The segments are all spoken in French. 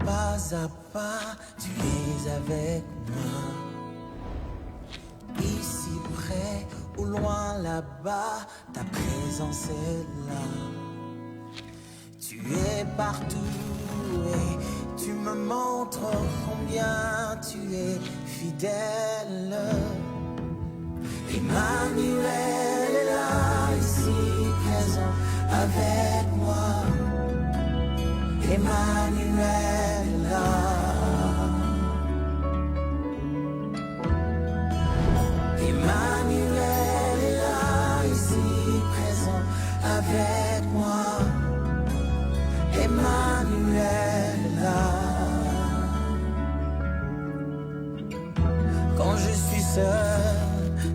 Pas à pas, tu es avec moi. Ici près ou loin là-bas, ta présence est là. Tu es partout et tu me montres combien tu es fidèle. Emmanuel est là, ici présent avec moi. Emmanuel est là. Emmanuel est là, ici présent avec moi. Emmanuel est là. Quand je suis seul,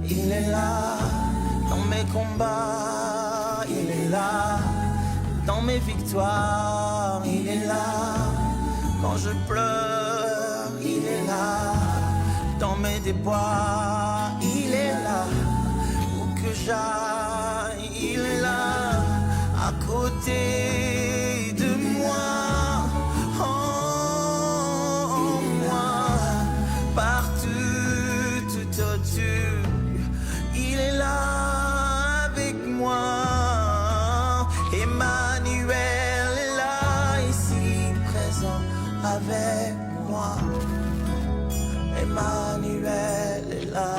il est là. Dans mes combats, il est là. Dans mes victoires, il est là. Quand je pleure, il est là. Dans mes déboires, il est là. Où que j'aille, il est là. À côté de moi, en moi, partout, tout autour, il est là avec moi. Emmanuel est là, ici présent avec moi. Emmanuel est là.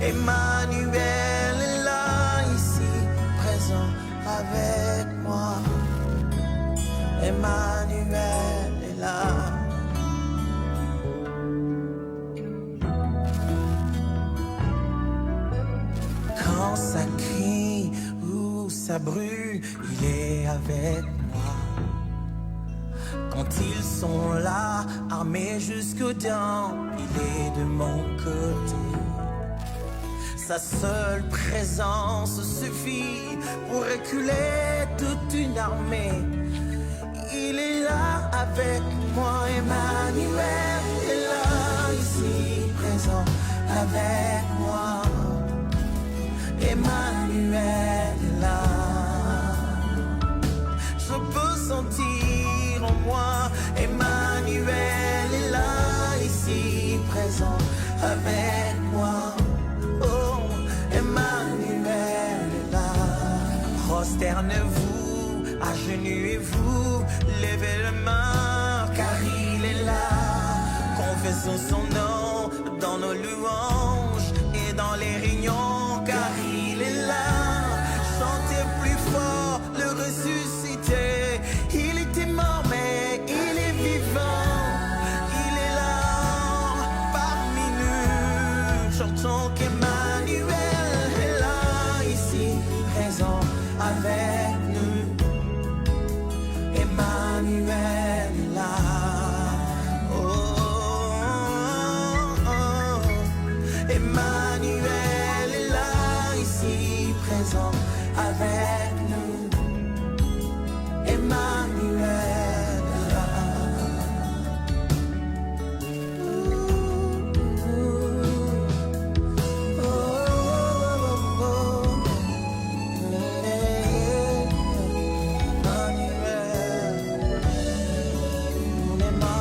Emmanuel est là, ici présent avec moi. Emmanuel est là. Quand ça crie ou ça brûle, il est avec moi. Quand ils sont là, armés jusqu'aux dents, il est de mon côté. Sa seule présence suffit pour reculer toute une armée. Il est là avec moi, Emmanuel est là, ici présent avec moi. Emmanuel est là. Je peux sentir en moi, Emmanuel est là, ici présent avec moi. Oh, Emmanuel est là. Prosternez-vous, agenouillez-vous, levez les mains, car il est là. Confessons son nom dans nos louanges et dans les réunions, car il est là. Chantez plus fort, le ressuscité. Il était mort, mais il est vivant. Il est là parmi nous. Chantons qu'Emmanuel est là, ici présent avec nous. Emmanuel est là. Oh, oh, oh. Emmanuel est là, ici présent avec nous. Emmanuel est là. Oh, oh, oh, oh. Emmanuel, mon Emmanuel.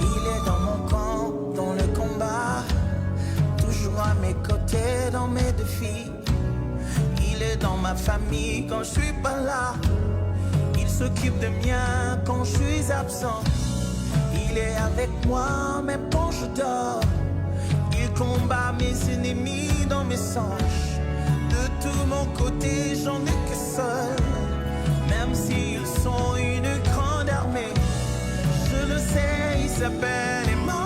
Il est dans mon camp, dans le combat, toujours à mes côtés dans mes défis. Il est dans ma famille quand je suis pas là. Il s'occupe de mien quand je suis absent. Il est avec moi même quand je dors. Il combat mes ennemis dans mes songes. De tout mon côté, j'en ai que seul. Même s'ils sont une grande armée, je le sais, il s'appelle Emmanuel.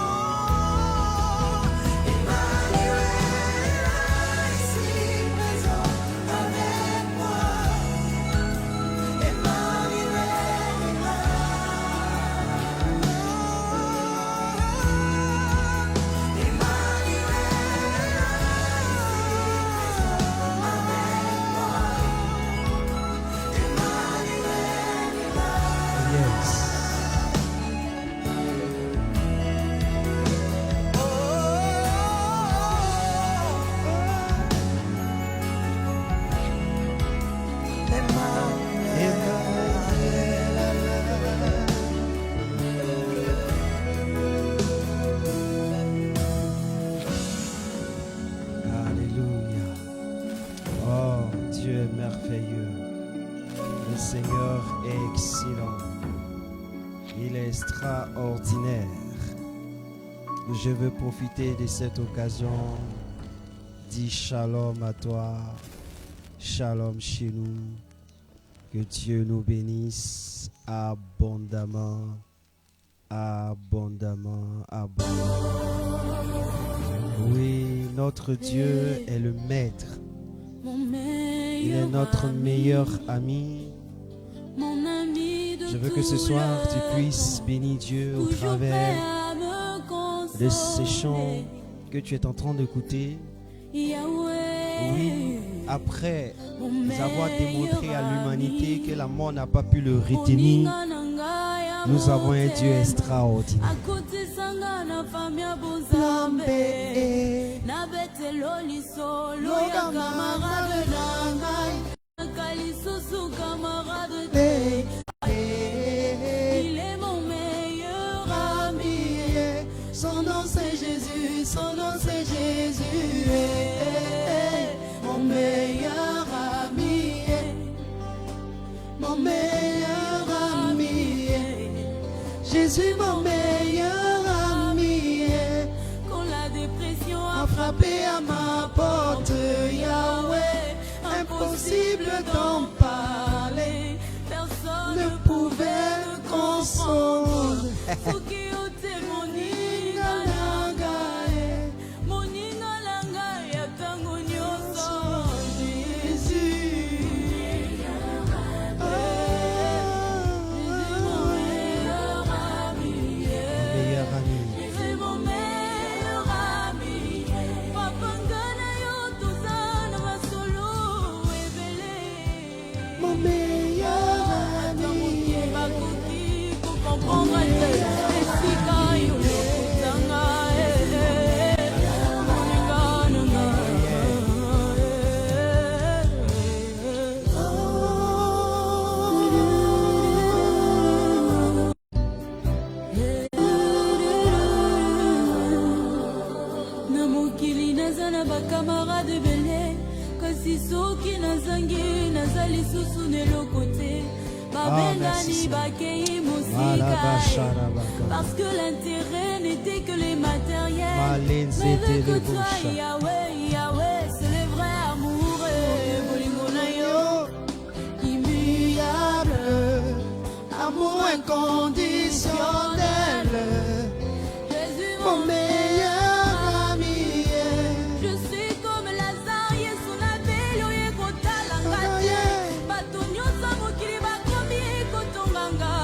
extraordinaire. Je veux profiter de cette occasion. Dis shalom à toi, shalom chez nous. Que Dieu nous bénisse abondamment, abondamment, abondamment. Oui, notre Dieu est le maître. Il est notre meilleur ami. Je veux que ce soir tu puisses bénir Dieu au travers de ces chants que tu es en train d'écouter. Oui, après avoir démontré à l'humanité que la mort n'a pas pu le retenir, nous avons un Dieu extraordinaire. Il est mon meilleur ami. Son nom c'est Jésus, son nom c'est Jésus. Mon meilleur ami. Mon meilleur ami. Jésus mon meilleur ami. Quand la dépression a frappé à ma porte, Yahweh, impossible d'en parler. Personne ne pouvait me consoler. Parce que l'intérêt n'était que les matériels. Mais vu que toi, Yahweh, Yahweh, c'est le vrai amour. Immuable, amour inconditionnel. Jésus, mon meilleur ami. Je suis comme Lazare, son appel, oye kotalangate. Batonyo samokiri bakomi kotonganga.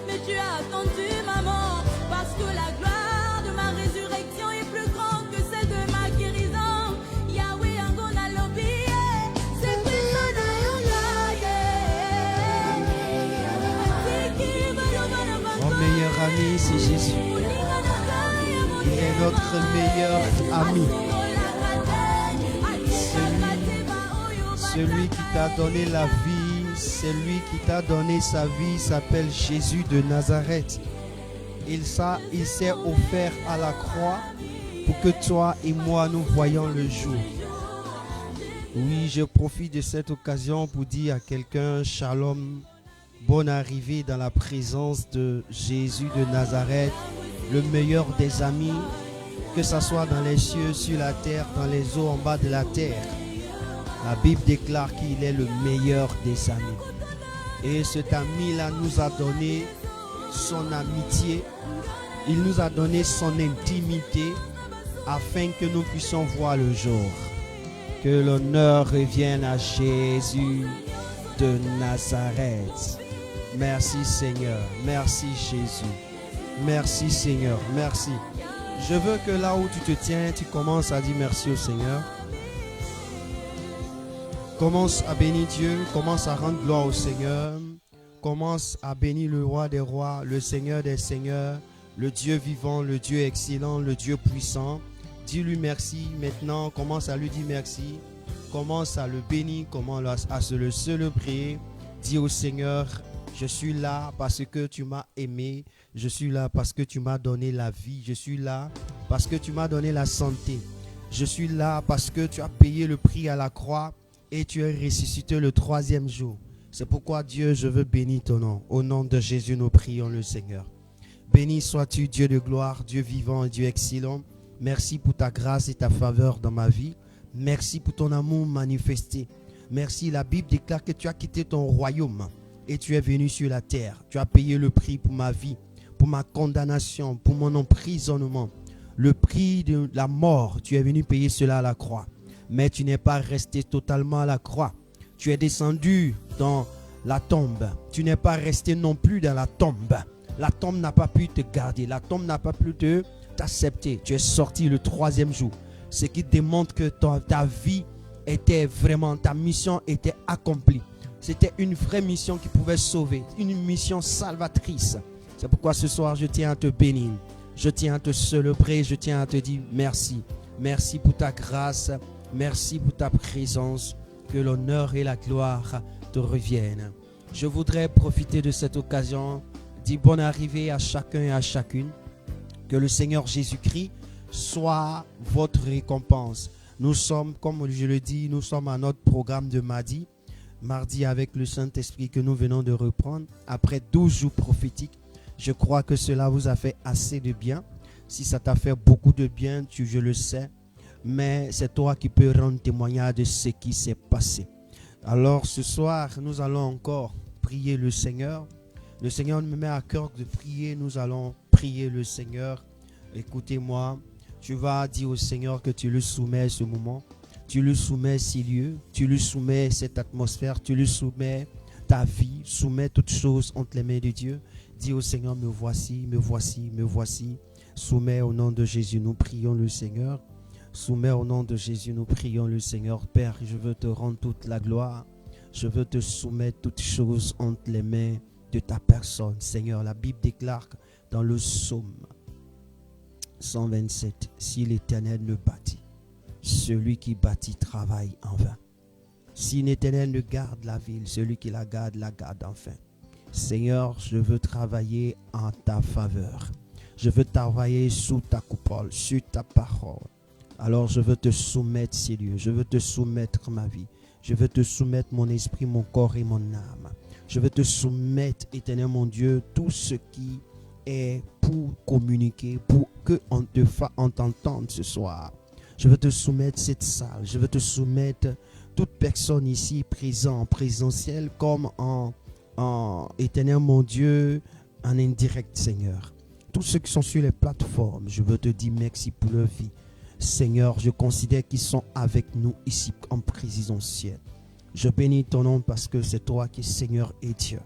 Mais tu as attendu maman, parce que la gloire de ma résurrection est plus grande que celle de ma guérison. Yahweh angona lobi, c'est plus Mon meilleur ami, c'est Jésus. Il est notre meilleur ami. Celui qui t'a donné la vie, celui qui t'a donné sa vie s'appelle Jésus de Nazareth. Il s'est offert à la croix pour que toi et moi nous voyions le jour. Oui, je profite de cette occasion pour dire à quelqu'un shalom, bonne arrivée dans la présence de Jésus de Nazareth, le meilleur des amis, que ce soit dans les cieux, sur la terre, dans les eaux, en bas de la terre. La Bible déclare qu'il est le meilleur des amis. Et cet ami-là nous a donné son amitié, il nous a donné son intimité afin que nous puissions voir le jour. Que l'honneur revienne à Jésus de Nazareth. Merci Seigneur, merci Jésus. Merci Seigneur, merci. Je veux que là où tu te tiens, tu commences à dire merci au Seigneur. Commence à bénir Dieu, commence à rendre gloire au Seigneur. Commence à bénir le roi des rois, le Seigneur des seigneurs, le Dieu vivant, le Dieu excellent, le Dieu puissant. Dis-lui merci maintenant, commence à lui dire merci. Commence à le bénir, commence à se le célébrer. Dis au Seigneur, je suis là parce que tu m'as aimé. Je suis là parce que tu m'as donné la vie. Je suis là parce que tu m'as donné la santé. Je suis là parce que tu as payé le prix à la croix et tu es ressuscité le 3e jour. C'est pourquoi Dieu, je veux bénir ton nom. Au nom de Jésus, nous prions le Seigneur. Béni sois-tu, Dieu de gloire, Dieu vivant et Dieu excellent. Merci pour ta grâce et ta faveur dans ma vie. Merci pour ton amour manifesté. Merci, la Bible déclare que tu as quitté ton royaume et tu es venu sur la terre. Tu as payé le prix pour ma vie, pour ma condamnation, pour mon emprisonnement. Le prix de la mort, tu es venu payer cela à la croix. Mais tu n'es pas resté totalement à la croix. Tu es descendu dans la tombe. Tu n'es pas resté non plus dans la tombe. La tombe n'a pas pu te garder. La tombe n'a pas pu t'accepter. Tu es sorti le 3e jour. Ce qui démontre que ta vie était vraiment, ta mission était accomplie. C'était une vraie mission qui pouvait sauver. Une mission salvatrice. C'est pourquoi ce soir, je tiens à te bénir. Je tiens à te célébrer. Je tiens à te dire merci. Merci pour ta grâce. Merci pour ta présence. Que l'honneur et la gloire te reviennent. Je voudrais profiter de cette occasion, dire bonne arrivée à chacun et à chacune. Que le Seigneur Jésus-Christ soit votre récompense. Nous sommes, comme je le dis, nous sommes à notre programme de mardi. Mardi avec le Saint-Esprit que nous venons de reprendre. Après 12 jours prophétiques, je crois que cela vous a fait assez de bien. Si ça t'a fait beaucoup de bien, je le sais. Mais c'est toi qui peux rendre témoignage de ce qui s'est passé. Alors ce soir, nous allons encore prier le Seigneur. Le Seigneur me met à cœur de prier. Nous allons prier le Seigneur. Écoutez-moi, tu vas dire au Seigneur que tu le soumets ce moment. Tu lui soumets ces lieux. Tu lui soumets cette atmosphère. Tu lui soumets ta vie. Soumets toutes choses entre les mains de Dieu. Dis au Seigneur, me voici, me voici, me voici. Soumets au nom de Jésus. Nous prions le Seigneur. Soumets au nom de Jésus, nous prions le Seigneur. Père, je veux te rendre toute la gloire. Je veux te soumettre toutes choses entre les mains de ta personne. Seigneur, la Bible déclare dans le psaume 127, si l'Éternel ne bâtit, celui qui bâtit travaille en vain. Si l'Éternel ne garde la ville, celui qui la garde en vain. Seigneur, je veux travailler en ta faveur. Je veux travailler sous ta coupole, sur ta parole. Alors je veux te soumettre ces lieux, je veux te soumettre ma vie, je veux te soumettre mon esprit, mon corps et mon âme. Je veux te soumettre, Éternel mon Dieu, tout ce qui est pour communiquer, pour qu'on t'entende ce soir. Je veux te soumettre cette salle, je veux te soumettre toute personne ici présente, en présentiel comme en Éternel mon Dieu, en indirect Seigneur. Tous ceux qui sont sur les plateformes, je veux te dire merci pour leur vie. Seigneur, je considère qu'ils sont avec nous ici en présentiel. Je bénis ton nom parce que c'est toi qui es Seigneur et Dieu.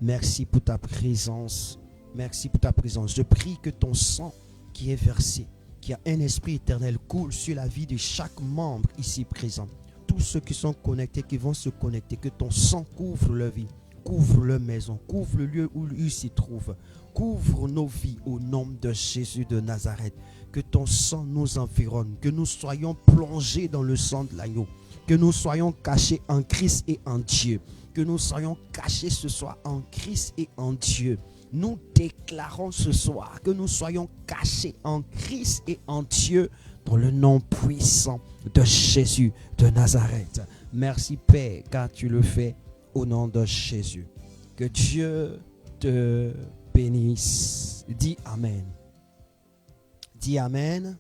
Merci pour ta présence. Merci pour ta présence. Je prie que ton sang qui est versé, qui a un esprit éternel, coule sur la vie de chaque membre ici présent. Tous ceux qui sont connectés, qui vont se connecter, que ton sang couvre leur vie, couvre leur maison, couvre le lieu où ils s'y trouvent. Couvre nos vies au nom de Jésus de Nazareth. Que ton sang nous environne, que nous soyons plongés dans le sang de l'agneau, que nous soyons cachés en Christ et en Dieu, que nous soyons cachés ce soir en Christ et en Dieu. Nous déclarons ce soir que nous soyons cachés en Christ et en Dieu dans le nom puissant de Jésus de Nazareth. Merci Père, car tu le fais au nom de Jésus. Que Dieu te bénisse. Dis Amen. Dis Amen.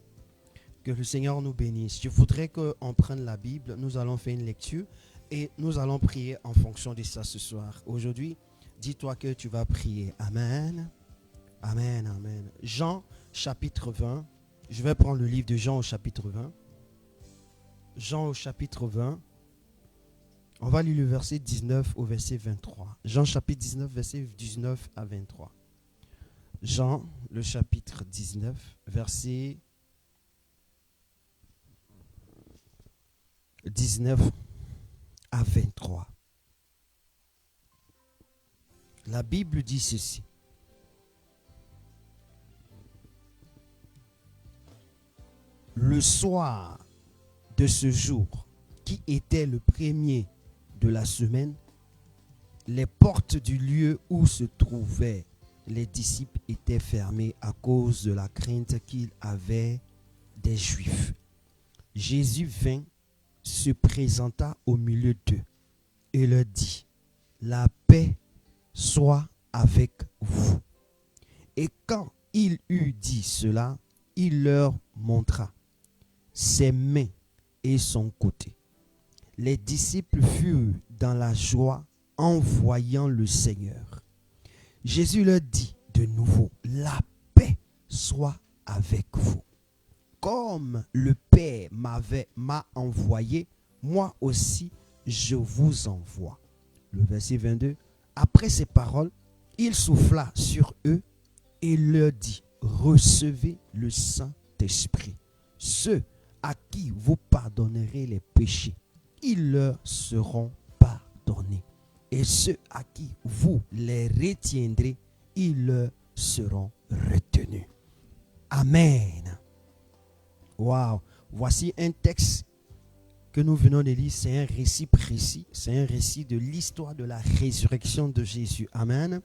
Que le Seigneur nous bénisse. Je voudrais qu'on prenne la Bible. Nous allons faire une lecture et nous allons prier en fonction de ça ce soir. Aujourd'hui, dis-toi que tu vas prier. Amen. Amen, amen. Jean chapitre 20. Je vais prendre le livre de Jean au chapitre 20. Jean au chapitre 20. On va lire le verset 19 au verset 23. Jean chapitre 19, verset 19 à 23. Jean, le chapitre 19, verset 19 à 23. La Bible dit ceci. Le soir de ce jour, qui était le premier de la semaine, les portes du lieu où se trouvaient les disciples étaient fermées à cause de la crainte qu'ils avaient des Juifs. Jésus vint, se présenta au milieu d'eux et leur dit, la paix soit avec vous. Et quand il eut dit cela, il leur montra ses mains et son côté. Les disciples furent dans la joie en voyant le Seigneur. Jésus leur dit de nouveau, la paix soit avec vous. Comme le Père m'a envoyé, moi aussi je vous envoie. Le verset 22. Après ces paroles, il souffla sur eux et leur dit, recevez le Saint-Esprit. Ceux à qui vous pardonnerez les péchés, ils leur seront pardonnés. Et ceux à qui vous les retiendrez, ils leur seront retenus. Amen. Waouh. Voici un texte que nous venons de lire. C'est un récit précis. C'est un récit de l'histoire de la résurrection de Jésus. Amen.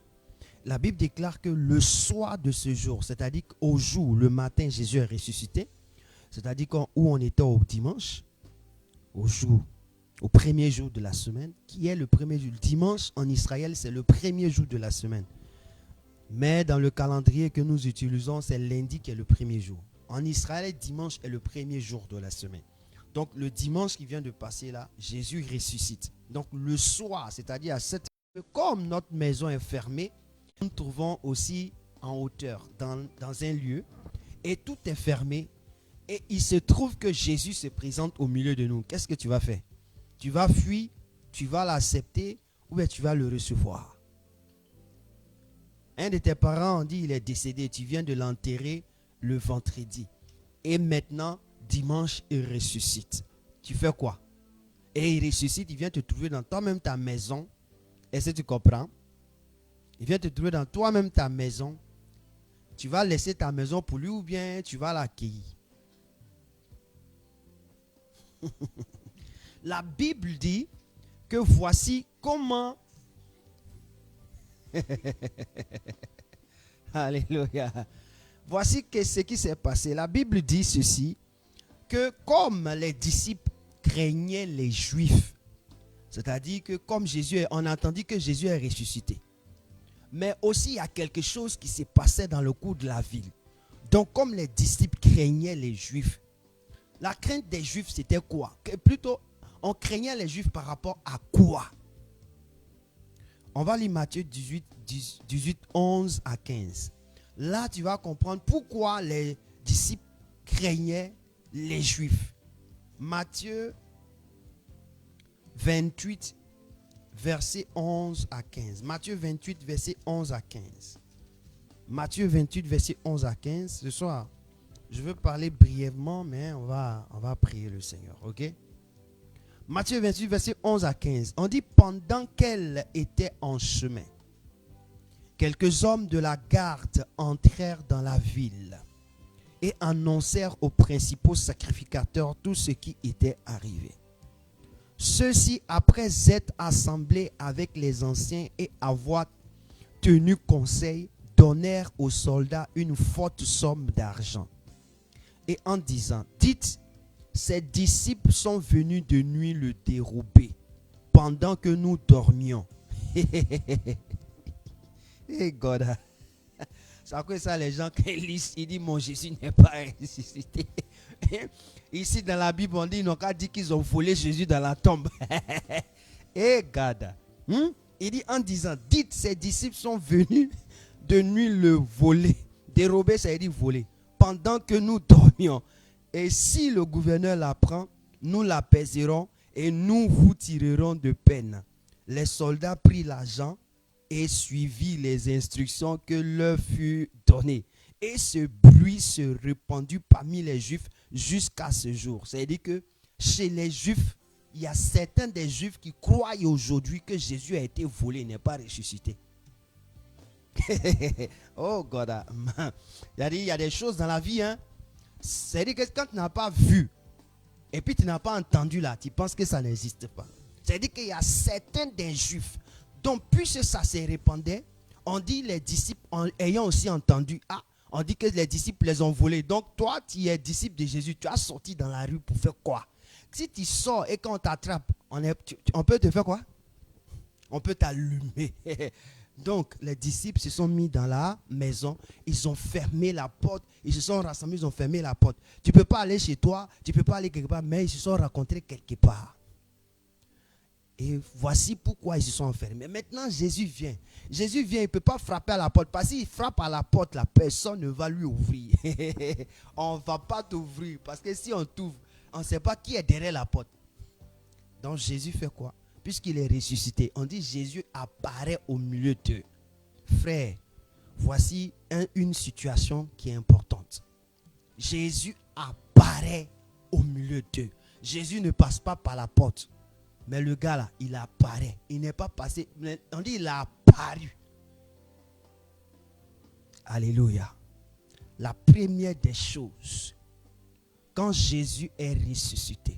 La Bible déclare que le soir de ce jour, c'est-à-dire qu'au jour, le matin, Jésus est ressuscité. C'est-à-dire où on était au dimanche, au premier jour de la semaine, qui est le premier jour. Le dimanche en Israël, c'est le premier jour de la semaine. Mais dans le calendrier que nous utilisons, c'est lundi qui est le premier jour. En Israël, dimanche est le premier jour de la semaine. Donc le dimanche qui vient de passer là, Jésus ressuscite. Donc le soir, c'est-à-dire à 7 heures, comme notre maison est fermée, nous nous trouvons aussi en hauteur, dans un lieu, et tout est fermé. Et il se trouve que Jésus se présente au milieu de nous. Qu'est-ce que tu vas faire? Tu vas fuir, tu vas l'accepter, ou bien tu vas le recevoir. Un de tes parents a dit il est décédé, tu viens de l'enterrer le vendredi. Et maintenant, dimanche, il ressuscite. Tu fais quoi? Et il ressuscite, il vient te trouver dans toi-même ta maison. Est-ce que tu comprends? Il vient te trouver dans toi-même ta maison. Tu vas laisser ta maison pour lui ou bien tu vas l'accueillir? La Bible dit que voici comment... Alléluia. Voici ce qui s'est passé. La Bible dit ceci, que comme les disciples craignaient les Juifs, c'est-à-dire que comme on a entendu que Jésus est ressuscité, mais aussi il y a quelque chose qui s'est passé dans le cours de la ville. Donc comme les disciples craignaient les Juifs, la crainte des Juifs c'était quoi? Plutôt, on craignait les Juifs par rapport à quoi? On va lire Matthieu 18, 11 à 15. Là, tu vas comprendre pourquoi les disciples craignaient les Juifs. Matthieu 28, verset 11 à 15. Matthieu 28, verset 11 à 15. Matthieu 28, verset 11 à 15. Ce soir, je veux parler brièvement, mais on va prier le Seigneur, ok? Matthieu 28, verset 11 à 15. On dit, pendant qu'elle était en chemin, quelques hommes de la garde entrèrent dans la ville et annoncèrent aux principaux sacrificateurs tout ce qui était arrivé. Ceux-ci, après être assemblés avec les anciens et avoir tenu conseil, donnèrent aux soldats une forte somme d'argent. Et en disant, dites, ces disciples sont venus de nuit le dérober pendant que nous dormions. Hey God. C'est quoi ça les gens qui lisent, ils disent mon Jésus n'est pas ressuscité. Ici dans la Bible on dit ils n'ont qu'à dire qu'ils ont volé Jésus dans la tombe. Hey God. Il dit en disant, dites ces disciples sont venus de nuit le voler. Dérober ça veut dire voler. Pendant que nous dormions. Et si le gouverneur l'apprend, nous l'apaiserons et nous vous tirerons de peine. Les soldats prirent l'argent et suivirent les instructions que leur furent données. Et ce bruit se répandit parmi les Juifs jusqu'à ce jour. C'est-à-dire que chez les Juifs, il y a certains des Juifs qui croient aujourd'hui que Jésus a été volé, n'est pas ressuscité. Oh God. Il y a des choses dans la vie, hein. C'est-à-dire que quand tu n'as pas vu et puis tu n'as pas entendu là, tu penses que ça n'existe pas. C'est-à-dire qu'il y a certains des Juifs dont puisque ça se répandait, on dit les disciples ayant aussi entendu, on dit que les disciples les ont volés. Donc toi, tu es disciple de Jésus, tu as sorti dans la rue pour faire quoi? Si tu sors et qu'on t'attrape, on peut te faire quoi? On peut t'allumer. Donc, les disciples se sont mis dans la maison, ils ont fermé la porte, ils se sont rassemblés, ils ont fermé la porte. Tu ne peux pas aller chez toi, tu ne peux pas aller quelque part, mais ils se sont rencontrés quelque part. Et voici pourquoi ils se sont enfermés. Maintenant, Jésus vient. Jésus vient, il ne peut pas frapper à la porte. Parce qu'il frappe à la porte, la personne ne va lui ouvrir. On ne va pas t'ouvrir. Parce que si on t'ouvre, on ne sait pas qui est derrière la porte. Donc Jésus fait quoi? Puisqu'il est ressuscité, on dit Jésus apparaît au milieu d'eux. Frère, voici une situation qui est importante. Jésus apparaît au milieu d'eux. Jésus ne passe pas par la porte. Mais le gars là, il apparaît. Il n'est pas passé. On dit il a apparu. Alléluia. La première des choses, quand Jésus est ressuscité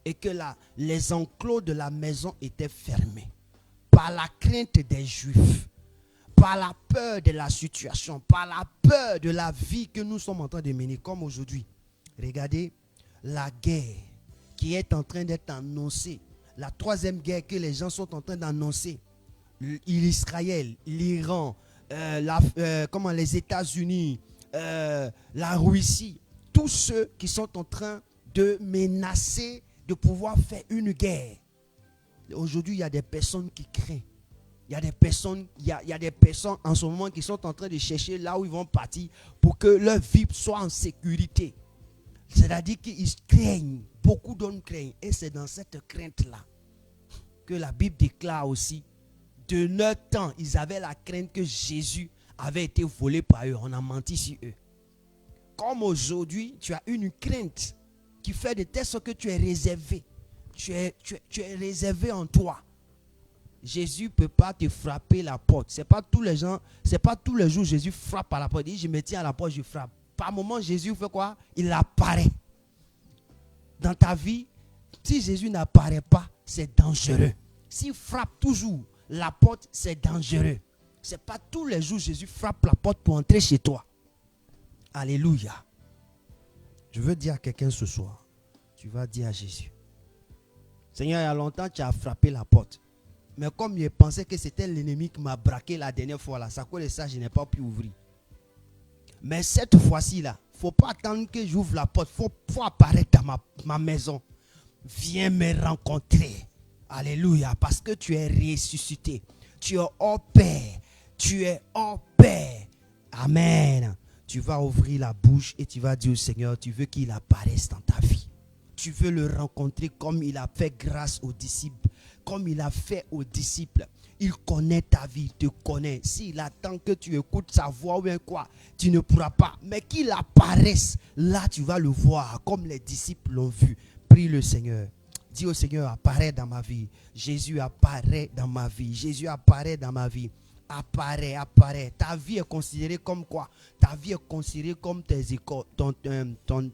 et que les enclos de la maison étaient fermés par la crainte des Juifs, par la peur de la situation, par la peur de la vie que nous sommes en train de mener, comme aujourd'hui. Regardez la guerre qui est en train d'être annoncée, la troisième guerre que les gens sont en train d'annoncer, l'Israël, l'Iran, les États-Unis, la Russie, tous ceux qui sont en train de menacer de pouvoir faire une guerre. Aujourd'hui, il y a des personnes qui craignent. Il y a des personnes en ce moment qui sont en train de chercher là où ils vont partir pour que leur vie soit en sécurité. C'est-à-dire qu'ils craignent, beaucoup d'hommes craignent. Et c'est dans cette crainte-là que la Bible déclare aussi, de leur temps, ils avaient la crainte que Jésus avait été volé par eux. On a menti sur eux. Comme aujourd'hui, tu as une crainte qui fait de telle sorte que tu es réservé. Tu es réservé en toi. Jésus ne peut pas te frapper la porte. Ce n'est pas tous les jours Jésus frappe à la porte. Il dit, je me tiens à la porte, je frappe. Par moment, Jésus fait quoi? Il apparaît. Dans ta vie, si Jésus n'apparaît pas, c'est dangereux. S'il frappe toujours la porte, c'est dangereux. Ce n'est pas tous les jours Jésus frappe la porte pour entrer chez toi. Alléluia. Je veux dire à quelqu'un ce soir, tu vas dire à Jésus, Seigneur, il y a longtemps tu as frappé la porte. Mais comme je pensais que c'était l'ennemi qui m'a braqué la dernière fois, là, ça cause de ça, je n'ai pas pu ouvrir. Mais cette fois-ci, là, il ne faut pas attendre que j'ouvre la porte. Il faut apparaître dans ma maison. Viens me rencontrer. Alléluia. Parce que tu es ressuscité. Tu es hors paix. Tu es hors paix. Amen. Tu vas ouvrir la bouche et tu vas dire au Seigneur, tu veux qu'il apparaisse dans ta vie. Tu veux le rencontrer comme il a fait grâce aux disciples. Comme il a fait aux disciples. Il connaît ta vie, il te connaît. S'il attend que tu écoutes sa voix ou bien quoi, tu ne pourras pas. Mais qu'il apparaisse, là tu vas le voir comme les disciples l'ont vu. Prie le Seigneur. Dis au Seigneur, apparaît dans ma vie. Jésus apparaît dans ma vie. Jésus apparaît dans ma vie. Apparaît, apparaît. Ta vie est considérée comme quoi? Ta vie est considérée comme tes écoles,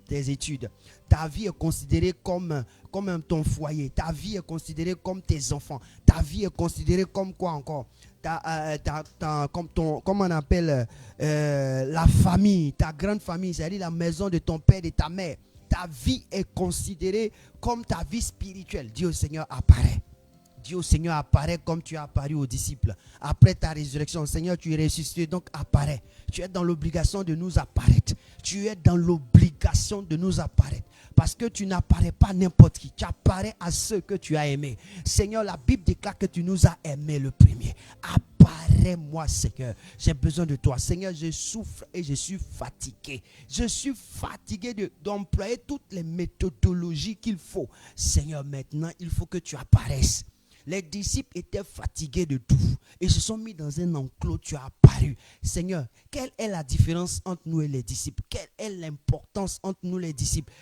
tes études. Ta vie est considérée comme ton foyer. Ta vie est considérée comme tes enfants. Ta vie est considérée comme quoi encore? Comme on appelle la famille, ta grande famille, c'est-à-dire la maison de ton père et de ta mère. Ta vie est considérée comme ta vie spirituelle. Dis au Seigneur, apparaît. Dis au Seigneur, apparaît comme tu as apparu aux disciples. Après ta résurrection, Seigneur, tu es ressuscité, donc apparaît. Tu es dans l'obligation de nous apparaître. Tu es dans l'obligation de nous apparaître. Parce que tu n'apparais pas n'importe qui. Tu apparais à ceux que tu as aimés. Seigneur, la Bible déclare que tu nous as aimés le premier. Apparais-moi, Seigneur. J'ai besoin de toi. Seigneur, je souffre et je suis fatigué. Je suis fatigué d'employer toutes les méthodologies qu'il faut. Seigneur, maintenant, il faut que tu apparaisses. Les disciples étaient fatigués de tout. Ils se sont mis dans un enclos, tu as apparu. Seigneur, quelle est la différence entre nous et les disciples? Quelle est l'importance entre nous et les disciples?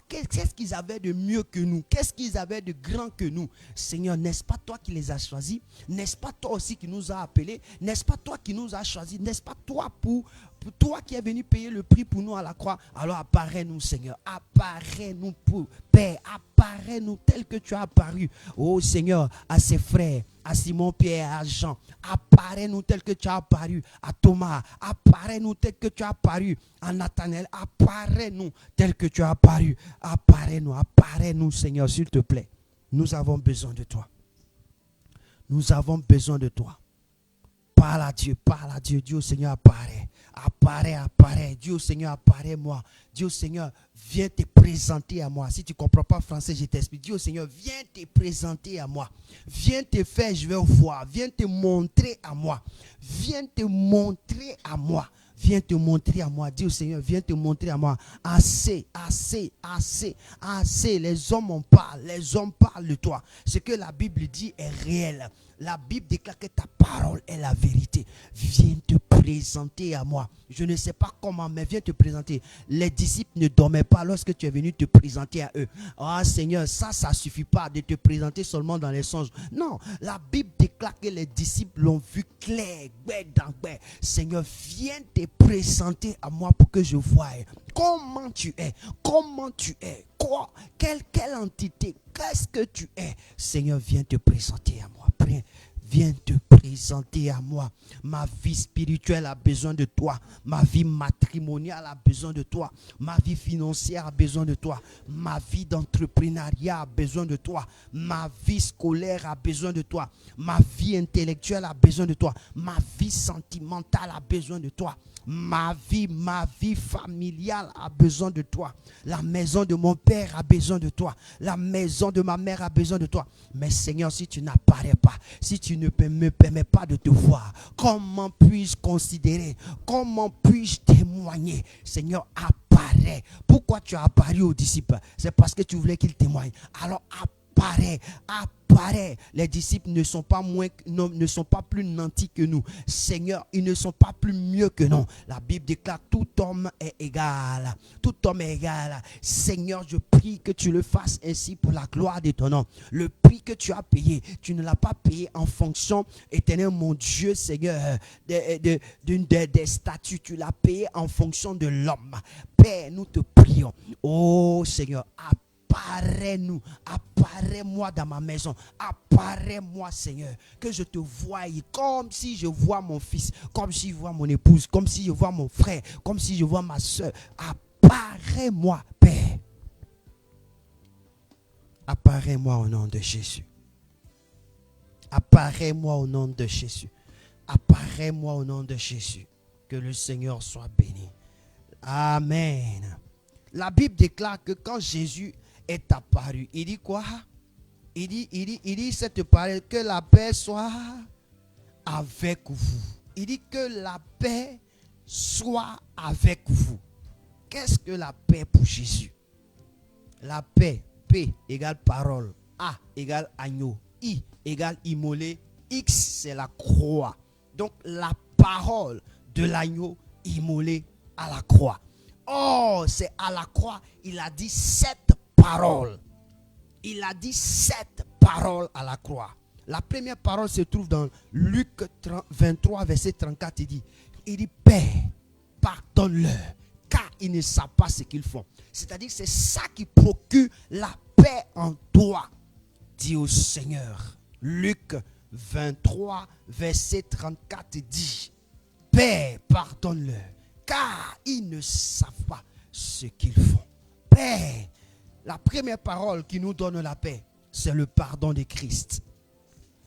Qu'est-ce qu'ils avaient de mieux que nous? Qu'est-ce qu'ils avaient de grand que nous? Seigneur, n'est-ce pas toi qui les as choisis? N'est-ce pas toi aussi qui nous as appelés? N'est-ce pas toi qui nous as choisis? N'est-ce pas toi pour toi qui es venu payer le prix pour nous à la croix? Alors apparais-nous, Seigneur. Apparais-nous pour Père. Apparais-nous tel que tu as apparu. Oh Seigneur, à ses frères, à Simon, Pierre, à Jean. Apparais-nous tel que tu as apparu à Thomas. Apparais-nous tel que tu as apparu à Nathanaël. Apparais-nous tel que tu as apparu. Apparais-nous, Seigneur, s'il te plaît. Nous avons besoin de toi. Nous avons besoin de toi. Parle à Dieu, parle à Dieu. Dieu Seigneur, apparaît. Apparaît, apparaît. Dieu Seigneur, apparaît-moi. Dieu Seigneur, viens te présenter à moi. Si tu ne comprends pas français, je t'explique. Dieu Seigneur, viens te présenter à moi. Viens te faire, je vais voir. Viens te montrer à moi. Viens te montrer à moi. Viens te montrer à moi. Dieu Seigneur, viens te montrer à moi. Assez, assez, assez, assez. Les hommes en parlent. Les hommes parlent de toi. Ce que la Bible dit est réel. La Bible déclare que ta parole est la vérité. Viens te présenter à moi. Je ne sais pas comment, mais viens te présenter. Les disciples ne dormaient pas lorsque tu es venu te présenter à eux. Ah Seigneur, ça ne suffit pas de te présenter seulement dans les songes. Non, la Bible déclare que les disciples l'ont vu clair, bec dans bec. Seigneur, viens te présenter à moi pour que je voie comment tu es. Comment tu es. Quoi? Quelle entité? Qu'est-ce que tu es? Seigneur, viens te présenter à moi. Viens te présenter à moi. Ma vie spirituelle a besoin de toi. Ma vie matrimoniale a besoin de toi. Ma vie financière a besoin de toi. Ma vie d'entrepreneuriat a besoin de toi. Ma vie scolaire a besoin de toi. Ma vie intellectuelle a besoin de toi. Ma vie sentimentale a besoin de toi. Ma vie familiale a besoin de toi. La maison de mon père a besoin de toi. La maison de ma mère a besoin de toi. Mais Seigneur, si tu n'apparais pas, si tu ne me permets pas de te voir, comment puis-je considérer? Comment puis-je témoigner? Seigneur, apparaît. Pourquoi tu as apparu aux disciples? C'est parce que tu voulais qu'ils témoignent. Alors apparaît, apparaît. Les disciples ne sont pas plus nantis que nous. Seigneur, ils ne sont pas plus mieux que nous. La Bible déclare tout homme est égal. Tout homme est égal. Seigneur, je prie que tu le fasses ainsi pour la gloire de ton nom. Le prix que tu as payé, tu ne l'as pas payé en fonction, éternel mon Dieu, Seigneur, des statuts. Tu l'as payé en fonction de l'homme. Père, nous te prions. Oh Seigneur, apparais-nous, apparais-moi dans ma maison, apparais-moi Seigneur, que je te voie comme si je vois mon fils, comme si je vois mon épouse, comme si je vois mon frère, comme si je vois ma soeur. Apparais-moi Père, apparais-moi au nom de Jésus, apparais-moi au nom de Jésus, apparais-moi au nom de Jésus, que le Seigneur soit béni. Amen. La Bible déclare que quand Jésus est apparu, il dit quoi? Il dit cette parole, que la paix soit avec vous. Il dit que la paix soit avec vous. Qu'est-ce que la paix pour Jésus? La paix, P égale parole, A égale agneau, I égale immolé, X c'est la croix. Donc la parole de l'agneau immolé à la croix. Oh, c'est à la croix, il a dit 7 paroles. Il a dit 7 paroles à la croix. La première parole se trouve dans Luc 23, verset 34. Il dit, Père, pardonne-leur, car ils ne savent pas ce qu'ils font. C'est-à-dire que c'est ça qui procure la paix en toi. Dis au Seigneur. Luc 23, verset 34 dit, Père, pardonne-leur, car ils ne savent pas ce qu'ils font. Père, la première parole qui nous donne la paix, c'est le pardon de Christ.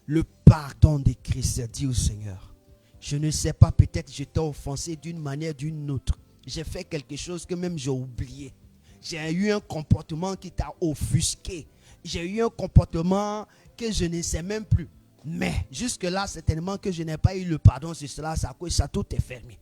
Le pardon de Christ. Dit au Seigneur, je ne sais pas, peut-être je t'ai offensé d'une manière ou d'une autre. J'ai fait quelque chose que même j'ai oublié. J'ai eu un comportement qui t'a offusqué. J'ai eu un comportement que je ne sais même plus. Mais jusque-là, certainement que je n'ai pas eu le pardon sur cela, c'est à cause ça, tout est fermé.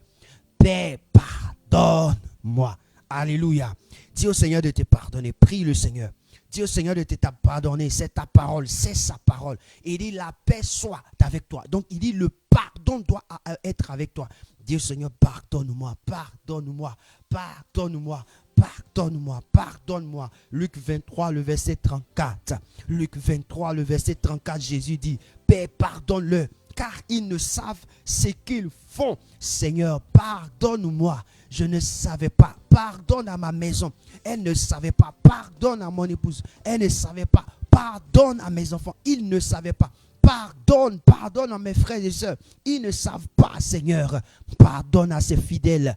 Père, pardonne-moi. Alléluia. Dis au Seigneur de te pardonner. Prie le Seigneur. Dis au Seigneur de te pardonner. C'est ta parole. C'est sa parole. Il dit la paix soit avec toi. Donc il dit le pardon doit être avec toi. Dis au Seigneur, pardonne-moi. Pardonne-moi. Pardonne-moi. Pardonne-moi. Pardonne-moi. Luc 23, le verset 34. Luc 23, le verset 34. Jésus dit, Père, pardonne-le, car ils ne savent ce qu'ils font. Seigneur, pardonne-moi. Je ne savais pas. Pardonne à ma maison. Elle ne savait pas. Pardonne à mon épouse. Elle ne savait pas. Pardonne à mes enfants. Ils ne savaient pas. Pardonne à mes frères et sœurs. Ils ne savent pas, Seigneur. Pardonne à ces fidèles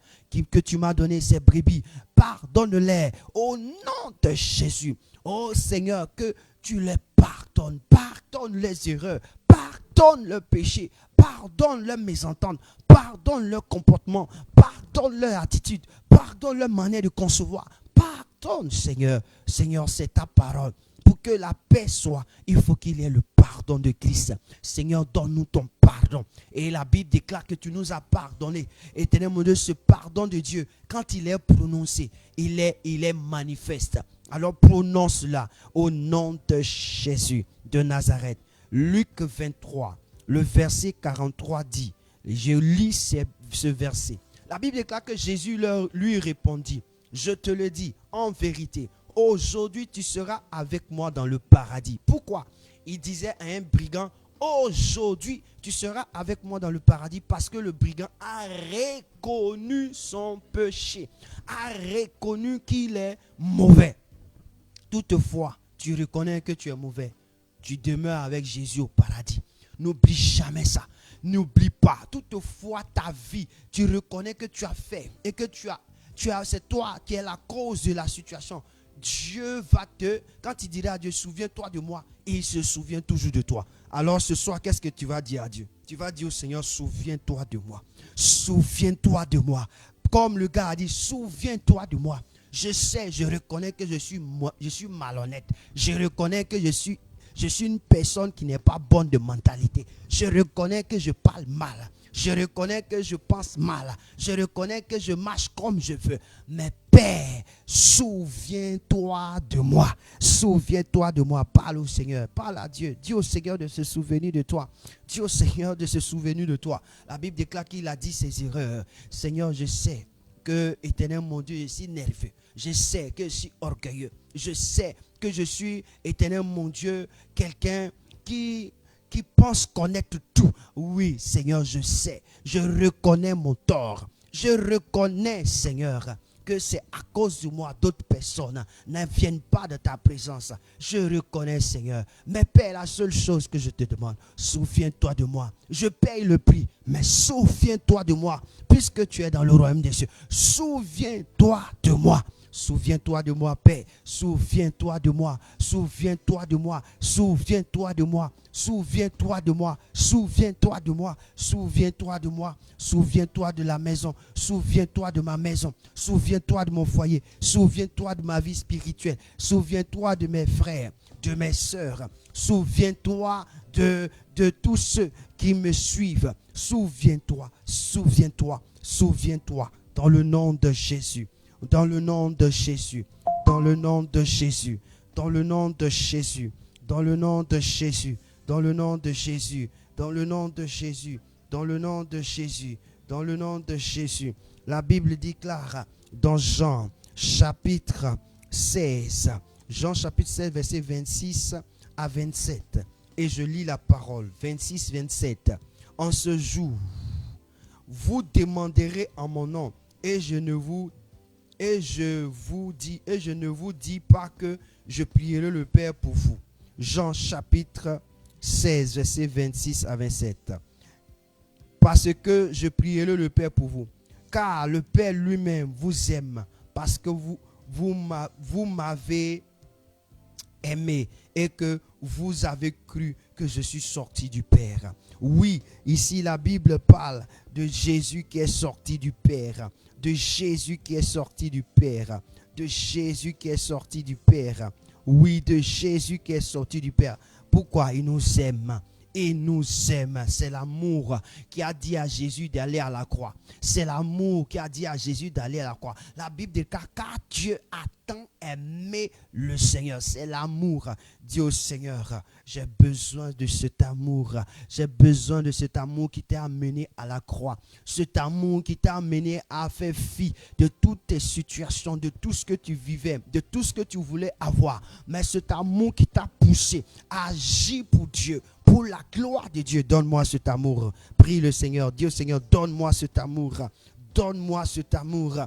que tu m'as donné, ces brebis. Pardonne-les au nom de Jésus. Oh Seigneur, que tu les pardonnes. Pardonne les erreurs. Pardonne le péché. pardonne leur mésentente, pardonne leur comportement, pardonne leur attitude, pardonne leur manière de concevoir. Pardonne, Seigneur. Seigneur, c'est ta parole. Pour que la paix soit, il faut qu'il y ait le pardon de Christ. Seigneur, donne-nous ton pardon. Et la Bible déclare que tu nous as pardonné. Éternel mon Dieu, ce pardon de Dieu, quand il est prononcé, il est manifeste. Alors prononce-la au nom de Jésus de Nazareth. Luc 23, le verset 43 dit, je lis ce verset. La Bible déclare que Jésus lui répondit, je te le dis en vérité, aujourd'hui tu seras avec moi dans le paradis. Pourquoi? Il disait à un brigand, aujourd'hui tu seras avec moi dans le paradis, parce que le brigand a reconnu son péché, a reconnu qu'il est mauvais. Toutefois, tu reconnais que tu es mauvais, tu demeures avec Jésus au paradis. N'oublie jamais ça. N'oublie pas. Toutefois, ta vie, tu reconnais que tu as fait et que c'est toi qui es la cause de la situation. Dieu va quand il dira à Dieu, souviens-toi de moi, et il se souvient toujours de toi. Alors ce soir, qu'est-ce que tu vas dire à Dieu? Tu vas dire au Seigneur, souviens-toi de moi. Souviens-toi de moi. Comme le gars a dit, souviens-toi de moi. Je sais, je reconnais que je suis malhonnête. Je reconnais que je suis une personne qui n'est pas bonne de mentalité. Je reconnais que je parle mal. Je reconnais que je pense mal. Je reconnais que je marche comme je veux. Mais Père, souviens-toi de moi. Souviens-toi de moi. Parle au Seigneur. Parle à Dieu. Dis au Seigneur de se souvenir de toi. Dis au Seigneur de se souvenir de toi. La Bible déclare qu'il a dit ses erreurs. Seigneur, je sais que, éternel mon Dieu, je suis nerveux. Je sais que je suis orgueilleux. Je sais que je suis, éternel mon Dieu, quelqu'un qui pense connaître tout. Oui, Seigneur, je sais. Je reconnais mon tort. Je reconnais, Seigneur, que c'est à cause de moi, d'autres personnes ne viennent pas de ta présence. Je reconnais, Seigneur. Mais Père, la seule chose que je te demande, souviens-toi de moi. Je paye le prix, mais souviens-toi de moi, puisque tu es dans le royaume des cieux. Souviens-toi de moi. Souviens-toi de moi, Père. Souviens-toi de moi. Souviens-toi de moi. Souviens-toi de moi. Souviens-toi de moi. Souviens-toi de moi. Souviens-toi de moi. Souviens-toi de la maison. Souviens-toi de ma maison. Souviens-toi de mon foyer. Souviens-toi de ma vie spirituelle. Souviens-toi de mes frères, de mes sœurs. Souviens-toi de tous ceux qui me suivent. Souviens-toi, souviens-toi, souviens-toi. Dans le nom de Jésus. Dans le nom de Jésus, dans le nom de Jésus, dans le nom de Jésus, dans le nom de Jésus, dans le nom de Jésus, dans le nom de Jésus, dans le nom de Jésus, dans le nom de Jésus. La Bible déclare dans Jean chapitre 16, Jean chapitre 16, verset 26 à 27. Et je lis la parole, 26, 27. En ce jour, vous demanderez en mon nom, et je ne vous dis pas que je prierai le Père pour vous. Jean chapitre 16, verset 26 à 27. Parce que je prierai le Père pour vous. Car le Père lui-même vous aime. Parce que vous m'avez aimé et que vous avez cru que je suis sorti du Père. Oui, ici la Bible parle de Jésus qui est sorti du Père. De Jésus qui est sorti du Père. De Jésus qui est sorti du Père. Oui, de Jésus qui est sorti du Père. Pourquoi? Il nous aime. Il nous aime. C'est l'amour qui a dit à Jésus d'aller à la croix. C'est l'amour qui a dit à Jésus d'aller à la croix. La Bible déclare car Dieu a tant aimé le Seigneur. C'est l'amour. Dis au Seigneur, j'ai besoin de cet amour. J'ai besoin de cet amour qui t'a amené à la croix. Cet amour qui t'a amené à faire fi de toutes tes situations, de tout ce que tu vivais, de tout ce que tu voulais avoir. Mais cet amour qui t'a poussé à agir pour Dieu, pour la gloire de Dieu. Donne-moi cet amour. Prie le Seigneur. Dis au Seigneur, donne-moi cet amour. Donne-moi cet amour.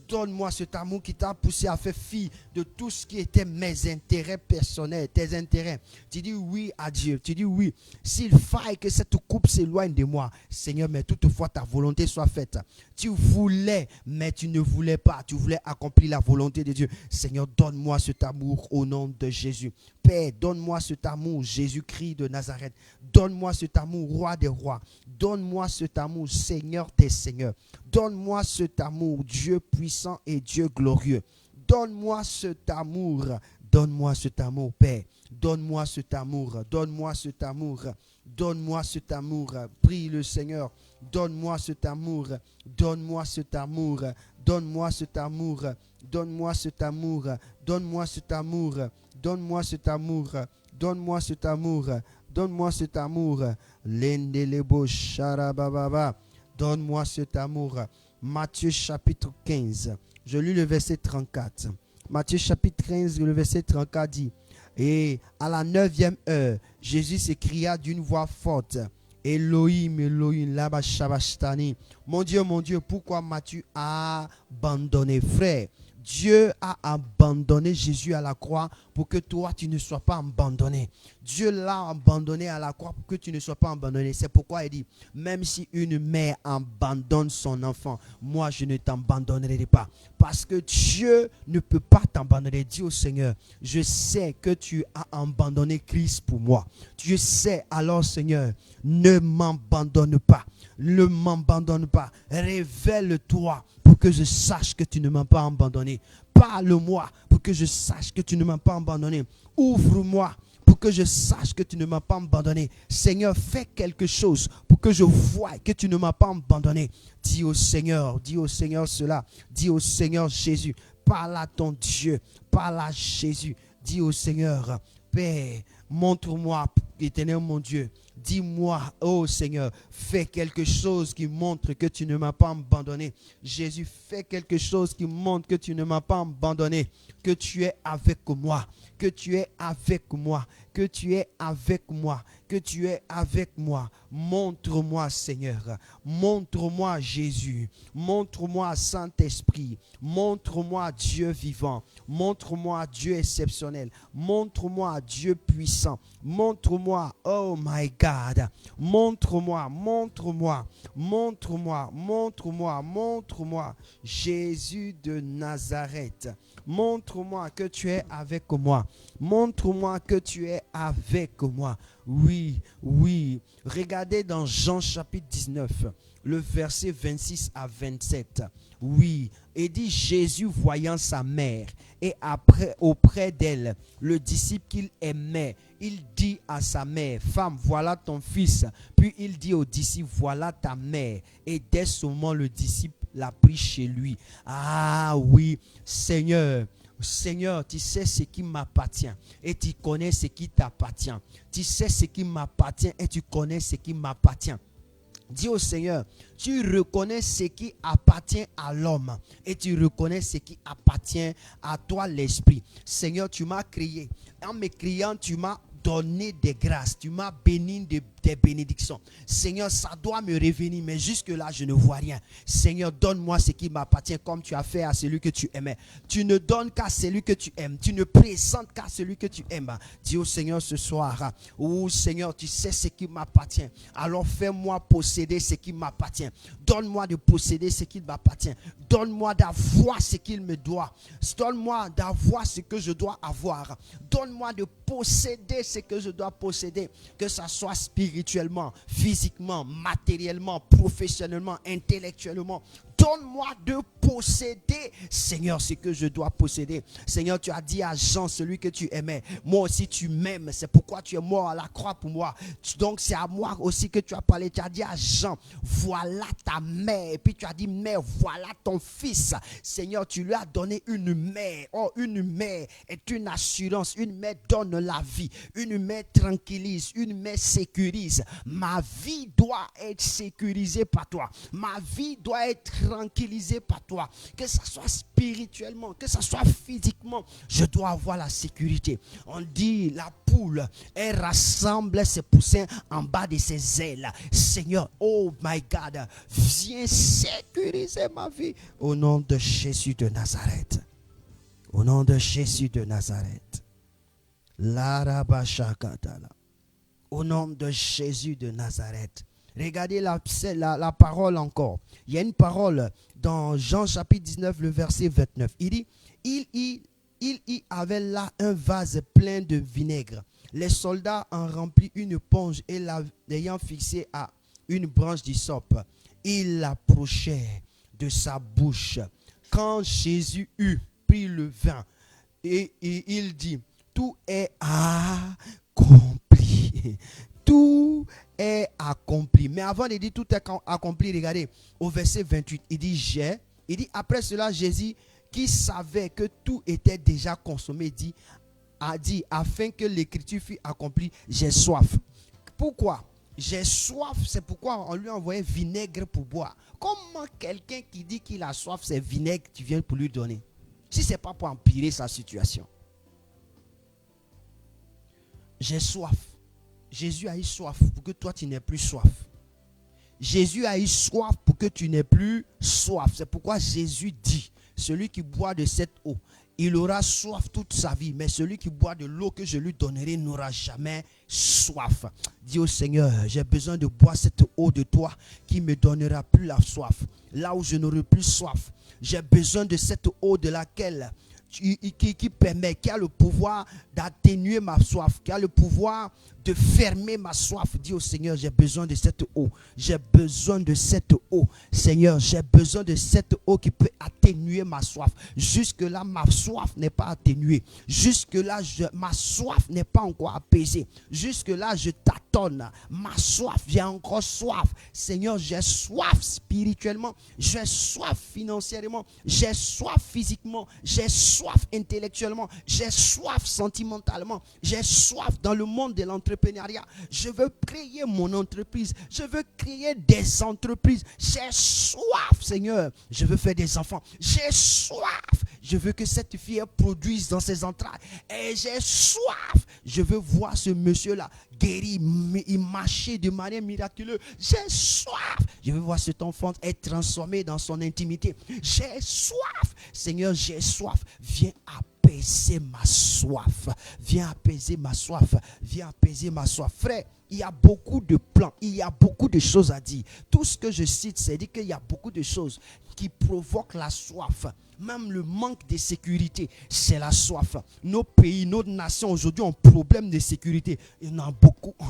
Donne-moi cet amour qui t'a poussé à faire fi de tout ce qui était mes intérêts personnels, tes intérêts. Tu dis oui à Dieu. Tu dis oui. S'il faille que cette coupe s'éloigne de moi, Seigneur, mais toutefois ta volonté soit faite. Tu voulais, mais tu ne voulais pas. Tu voulais accomplir la volonté de Dieu. Seigneur, donne-moi cet amour au nom de Jésus. Père, donne-moi cet amour, Jésus-Christ de Nazareth. Donne-moi cet amour, Roi des rois. Donne-moi cet amour, Seigneur des seigneurs. Donne-moi cet amour, Dieu puissant et Dieu glorieux. Donne-moi cet amour. Donne-moi cet amour, Père. Donne-moi cet amour. Donne-moi cet amour. Donne-moi cet amour. Prie le Seigneur. Donne-moi cet amour. Donne-moi cet amour. Donne-moi cet amour. Donne-moi cet amour. Donne-moi cet amour. Donne-moi cet amour. Donne-moi cet amour. Donne-moi cet amour. Lendelebo sharababa. Donne-moi cet amour. Matthieu chapitre 15. Je lis le verset 34. Matthieu chapitre 15, le verset 34 dit: et à la 9e heure, Jésus s'écria d'une voix forte: Elohim, Elohim, lama sabachthani. Mon Dieu, pourquoi m'as-tu abandonné, frère? Dieu a abandonné Jésus à la croix pour que toi, tu ne sois pas abandonné. Dieu l'a abandonné à la croix pour que tu ne sois pas abandonné. C'est pourquoi il dit, même si une mère abandonne son enfant, moi, je ne t'abandonnerai pas. Parce que Dieu ne peut pas t'abandonner. Dis au Seigneur, je sais que tu as abandonné Christ pour moi. Tu sais, alors Seigneur, ne m'abandonne pas. Ne m'abandonne pas. Révèle-toi pour que je sache que tu ne m'as pas abandonné. Parle-moi pour que je sache que tu ne m'as pas abandonné. Ouvre-moi pour que je sache que tu ne m'as pas abandonné. Seigneur, fais quelque chose pour que je voie que tu ne m'as pas abandonné. Dis au Seigneur cela. Dis au Seigneur Jésus. Parle à ton Dieu. Parle à Jésus. Dis au Seigneur, Père, montre-moi, éternel mon Dieu. Dis-moi, oh Seigneur, fais quelque chose qui montre que tu ne m'as pas abandonné. Jésus, fais quelque chose qui montre que tu ne m'as pas abandonné. Que tu es avec moi. Que tu es avec moi. Que tu es avec moi. Que tu es avec moi. Montre-moi, Seigneur. Montre-moi, Jésus. Montre-moi, Saint-Esprit. Montre-moi, Dieu vivant. Montre-moi, Dieu exceptionnel. Montre-moi, Dieu puissant. Montre-moi, oh my God. Montre-moi, montre-moi, montre-moi, montre-moi, montre-moi, Jésus de Nazareth. Montre-moi que tu es avec moi. Montre-moi que tu es avec moi. Oui, oui. Regardez dans Jean chapitre 19, le verset 26 à 27. Oui. Et dit Jésus voyant sa mère et après auprès d'elle le disciple qu'il aimait, il dit à sa mère, femme, voilà ton fils. Puis il dit au disciple, voilà ta mère. Et dès ce moment le disciple l'a pris chez lui. Ah oui, Seigneur, tu sais ce qui m'appartient et tu connais ce qui t'appartient. Tu sais ce qui m'appartient et tu connais ce qui m'appartient. Dis au Seigneur, tu reconnais ce qui appartient à l'homme et tu reconnais ce qui appartient à toi l'esprit. Seigneur, tu m'as créé. En me créant, tu m'as donné des grâces. Tu m'as béni des bénédictions. Seigneur, ça doit me revenir, mais jusque-là, je ne vois rien. Seigneur, donne-moi ce qui m'appartient comme tu as fait à celui que tu aimais. Tu ne donnes qu'à celui que tu aimes. Tu ne présentes qu'à celui que tu aimes. Dis au Seigneur ce soir, oh Seigneur, tu sais ce qui m'appartient. Alors fais-moi posséder ce qui m'appartient. Donne-moi de posséder ce qui m'appartient. Donne-moi d'avoir ce qu'il me doit. Donne-moi d'avoir ce que je dois avoir. Donne-moi de posséder ce que je dois posséder. Que ça soit spirituellement, physiquement, matériellement, professionnellement, intellectuellement. Donne-moi de posséder, Seigneur, ce que je dois posséder. Seigneur, tu as dit à Jean, celui que tu aimais, moi aussi tu m'aimes, c'est pourquoi tu es mort à la croix pour moi. Donc c'est à moi aussi que tu as parlé. Tu as dit à Jean, voilà ta mère. Et puis tu as dit, mère, voilà ton fils. Seigneur, tu lui as donné une mère. Oh, une mère est une assurance. Une mère donne la vie. Une mère tranquillise. Une mère sécurise. Ma vie doit être sécurisée par toi. Ma vie doit être tranquillisé par toi, que ça soit spirituellement, que ça soit physiquement, je dois avoir la sécurité. On dit la poule, elle rassemble ses poussins en bas de ses ailes. Seigneur, oh my God, viens sécuriser ma vie au nom de Jésus de Nazareth. Au nom de Jésus de Nazareth. Au nom de Jésus de Nazareth. Regardez la parole encore. Il y a une parole dans Jean chapitre 19, le verset 29. Il dit, il y avait là un vase plein de vinaigre. Les soldats en remplirent une éponge et l'ayant fixée à une branche d'hysope, ils l'approchèrent de sa bouche. Quand Jésus eut pris le vin, et il dit, tout est accompli. Tout est accompli. Mais avant de dire tout est accompli, regardez, au verset 28, il dit, après cela, Jésus, qui savait que tout était déjà consommé, a dit, afin que l'écriture fût accomplie, j'ai soif. Pourquoi? J'ai soif, c'est pourquoi on lui a envoyé vinaigre pour boire. Comment quelqu'un qui dit qu'il a soif, c'est vinaigre que tu viens pour lui donner? Si ce n'est pas pour empirer sa situation. J'ai soif. Jésus a eu soif pour que toi tu n'aies plus soif. Jésus a eu soif pour que tu n'aies plus soif. C'est pourquoi Jésus dit, celui qui boit de cette eau, il aura soif toute sa vie, mais celui qui boit de l'eau que je lui donnerai n'aura jamais soif. Dis au Seigneur, j'ai besoin de boire cette eau de toi qui me donnera plus la soif. Là où je n'aurai plus soif, j'ai besoin de cette eau de laquelle qui permet, qui a le pouvoir d'atténuer ma soif, qui a le pouvoir de fermer ma soif. Dis au Seigneur, j'ai besoin de cette eau. J'ai besoin de cette eau. Seigneur, j'ai besoin de cette eau qui peut atténuer ma soif. Jusque-là, ma soif n'est pas atténuée. Jusque-là, ma soif n'est pas encore apaisée. Jusque-là, je tâtonne. Ma soif, j'ai encore soif. Seigneur, j'ai soif spirituellement. J'ai soif financièrement. J'ai soif physiquement. J'ai soif intellectuellement. J'ai soif sentimentalement. J'ai soif dans le monde de l'entrepreneuriat. Je veux créer mon entreprise. Je veux créer des entreprises. J'ai soif, Seigneur. Je veux faire des enfants. J'ai soif. Je veux que cette fille produise dans ses entrailles. Et j'ai soif. Je veux voir ce monsieur-là guéri, il marchait de manière miraculeuse. J'ai soif. Je veux voir cet enfant être transformé dans son intimité. J'ai soif. Seigneur, j'ai soif. Viens apaiser ma soif. Viens apaiser ma soif. Viens apaiser ma soif. Frère, il y a beaucoup de plans. Il y a beaucoup de choses à dire. Tout ce que je cite, c'est dire qu'il y a beaucoup de choses qui provoquent la soif. Même le manque de sécurité, c'est la soif. Nos pays, nos nations aujourd'hui ont un problème de sécurité. Il y en a beaucoup. On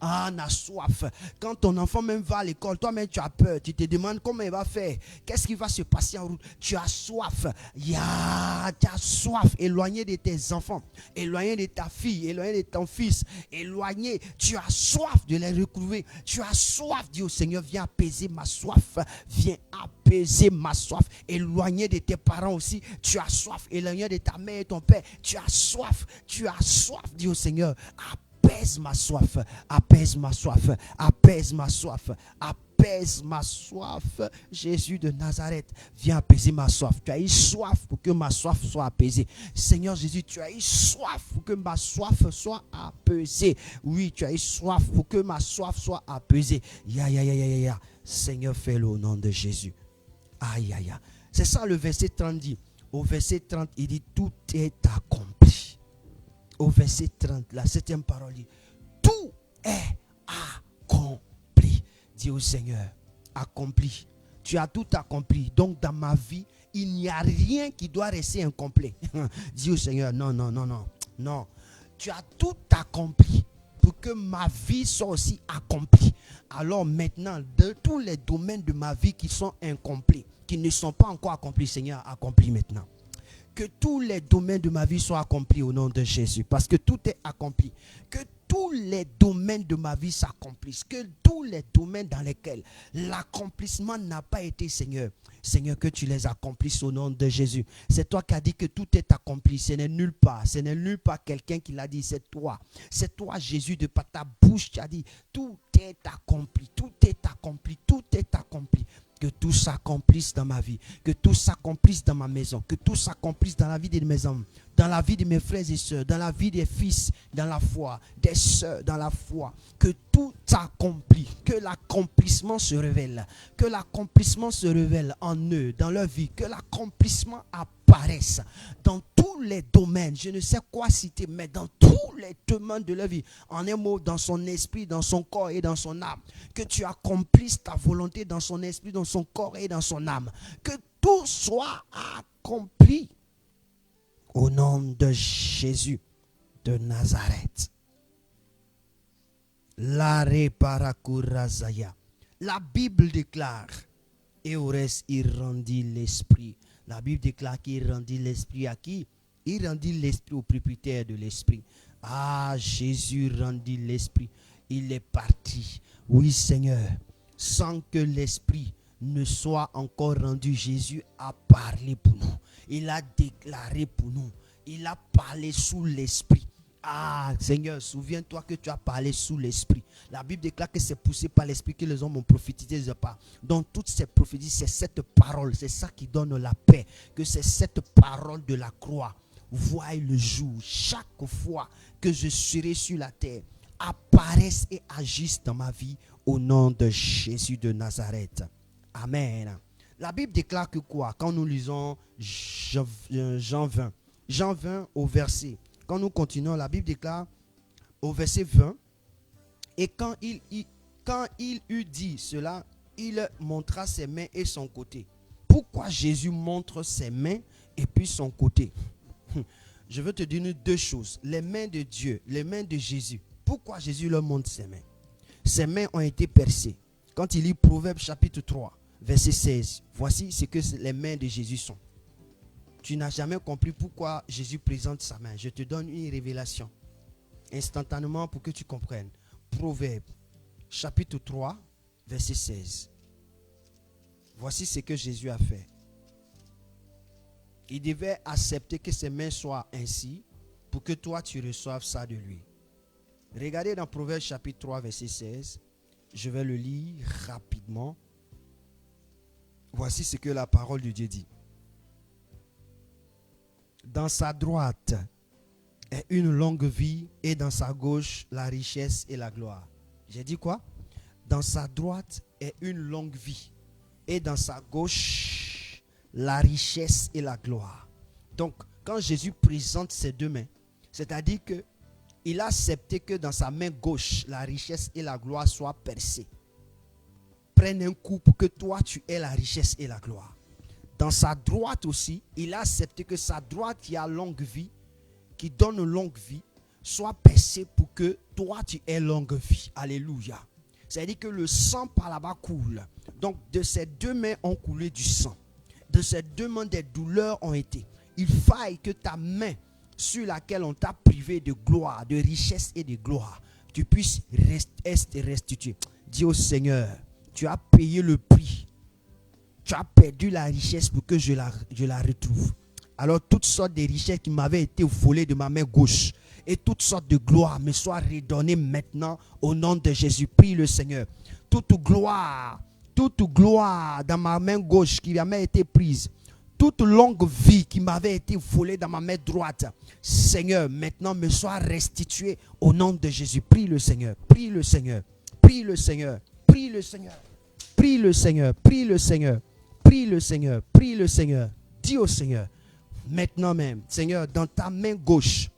a soif. Quand ton enfant même va à l'école, toi-même tu as peur. Tu te demandes comment il va faire. Qu'est-ce qui va se passer en route? Tu as soif. Tu as soif. Éloigné de tes enfants. Éloigné de ta fille. Éloigné de ton fils. Éloigné. Tu as soif de les retrouver. Tu as soif. Dis au Seigneur, viens apaiser ma soif. Viens apaiser ma soif. Éloigné de tes parents aussi, tu as soif. Éloigné de ta mère et ton père, tu as soif. Tu as soif. Dis au Seigneur, apaise ma soif. Apaise ma soif. Apaise ma soif. Apaise ma soif. Jésus de Nazareth, viens apaiser ma soif. Tu as eu soif pour que ma soif soit apaisée. Seigneur Jésus, tu as eu soif pour que ma soif soit apaisée. Oui, tu as eu soif pour que ma soif soit apaisée. Seigneur, fais-le au nom de Jésus. Aïe, aïe, aïe. C'est ça le verset 30 dit. Au verset 30, il dit tout est accompli. Au verset 30, la 7e parole dit tout est accompli. Dis au Seigneur, accompli. Tu as tout accompli. Donc dans ma vie, il n'y a rien qui doit rester incomplet. Dis au Seigneur, non. Tu as tout accompli pour que ma vie soit aussi accomplie. Alors maintenant, de tous les domaines de ma vie qui sont incomplets, qui ne sont pas encore accomplis, Seigneur, accomplis maintenant. Que tous les domaines de ma vie soient accomplis au nom de Jésus. Parce que tout est accompli. Que tous les domaines de ma vie s'accomplissent. Que tous les domaines dans lesquels l'accomplissement n'a pas été, Seigneur. Seigneur, que tu les accomplisses au nom de Jésus. C'est toi qui as dit que tout est accompli. Ce n'est nulle part. Ce n'est nulle part quelqu'un qui l'a dit. C'est toi. C'est toi, Jésus, de par ta bouche, tu as dit tout est accompli. Tout est accompli. Tout est accompli. Que tout s'accomplisse dans ma vie. Que tout s'accomplisse dans ma maison. Que tout s'accomplisse dans la vie de mes hommes. Dans la vie de mes frères et sœurs. Dans la vie des fils dans la foi. Des sœurs dans la foi. Que tout s'accomplit. Que l'accomplissement se révèle. Que l'accomplissement se révèle en eux. Dans leur vie. Que l'accomplissement apparaisse. Dans tous les domaines. Je ne sais quoi citer. Mais dans tous les domaines de leur vie. En un mot, dans son esprit, dans son corps et dans son âme. Que tu accomplisses ta volonté dans son esprit, dans son corps et dans son âme. Que tout soit accompli. Au nom de Jésus de Nazareth. Lare parakurazaya. La Bible déclare, et au reste, il rendit l'esprit. La Bible déclare qu'il rendit l'esprit à qui? Il rendit l'esprit au propriétaire de l'esprit. Ah, Jésus rendit l'esprit. Il est parti. Oui, Seigneur, sans que l'esprit ne soit encore rendu, Jésus a parlé pour nous. Il a déclaré pour nous. Il a parlé sous l'esprit. Ah, Seigneur, souviens-toi que tu as parlé sous l'esprit. La Bible déclare que c'est poussé par l'esprit que les hommes ont prophétisé de part. Donc toutes ces prophéties, c'est cette parole, c'est ça qui donne la paix. Que c'est cette parole de la croix. Voie le jour, chaque fois que je serai sur la terre, apparaissent et agissent dans ma vie au nom de Jésus de Nazareth. Amen. La Bible déclare que quoi? Quand nous lisons Jean 20, Jean 20 au verset. Quand nous continuons, la Bible déclare au verset 20, et quand il eut dit cela, il montra ses mains et son côté. Pourquoi Jésus montre ses mains et puis son côté? Je veux te dire deux choses. Les mains de Dieu, les mains de Jésus. Pourquoi Jésus leur montre ses mains? Ses mains ont été percées. Quand il lit Proverbe chapitre 3, verset 16, voici ce que les mains de Jésus sont. Tu n'as jamais compris pourquoi Jésus présente sa main. Je te donne une révélation instantanément pour que tu comprennes. Proverbe chapitre 3, verset 16. Voici ce que Jésus a fait. Il devait accepter que ses mains soient ainsi pour que toi tu reçoives ça de lui. Regardez dans Proverbe chapitre 3, verset 16. Je vais le lire rapidement. Voici ce que la parole de Dieu dit. Dans sa droite est une longue vie et dans sa gauche la richesse et la gloire. J'ai dit quoi? Dans sa droite est une longue vie et dans sa gauche la richesse et la gloire. Donc quand Jésus présente ses deux mains, c'est-à-dire que il a accepté que dans sa main gauche la richesse et la gloire soient percées. Prenne un coup pour que toi tu aies la richesse et la gloire. Dans sa droite aussi, il a accepté que sa droite qui a longue vie, qui donne longue vie, soit percée pour que toi tu aies longue vie. Alléluia. C'est-à-dire que le sang par là-bas coule. Donc de ces deux mains ont coulé du sang. De ces deux mains des douleurs ont été. Il faille que ta main sur laquelle on t'a privé de gloire, de richesse et de gloire, tu puisses être restitué. Dis au Seigneur, tu as payé le prix. Tu as perdu la richesse pour que je la retrouve. Alors toutes sortes de richesses qui m'avaient été volées de ma main gauche et toutes sortes de gloires me soient redonnées maintenant au nom de Jésus. Prie le Seigneur. Toute gloire dans ma main gauche qui m'avait été prise, toute longue vie qui m'avait été volée dans ma main droite, Seigneur, maintenant me soit restituée au nom de Jésus. Prie le Seigneur. Prie le Seigneur. Prie le Seigneur. Prie le Seigneur. Prie le Seigneur. Prie le Seigneur. Prie le Seigneur, prie le Seigneur. Dis au Seigneur, maintenant même, Seigneur, dans ta main gauche,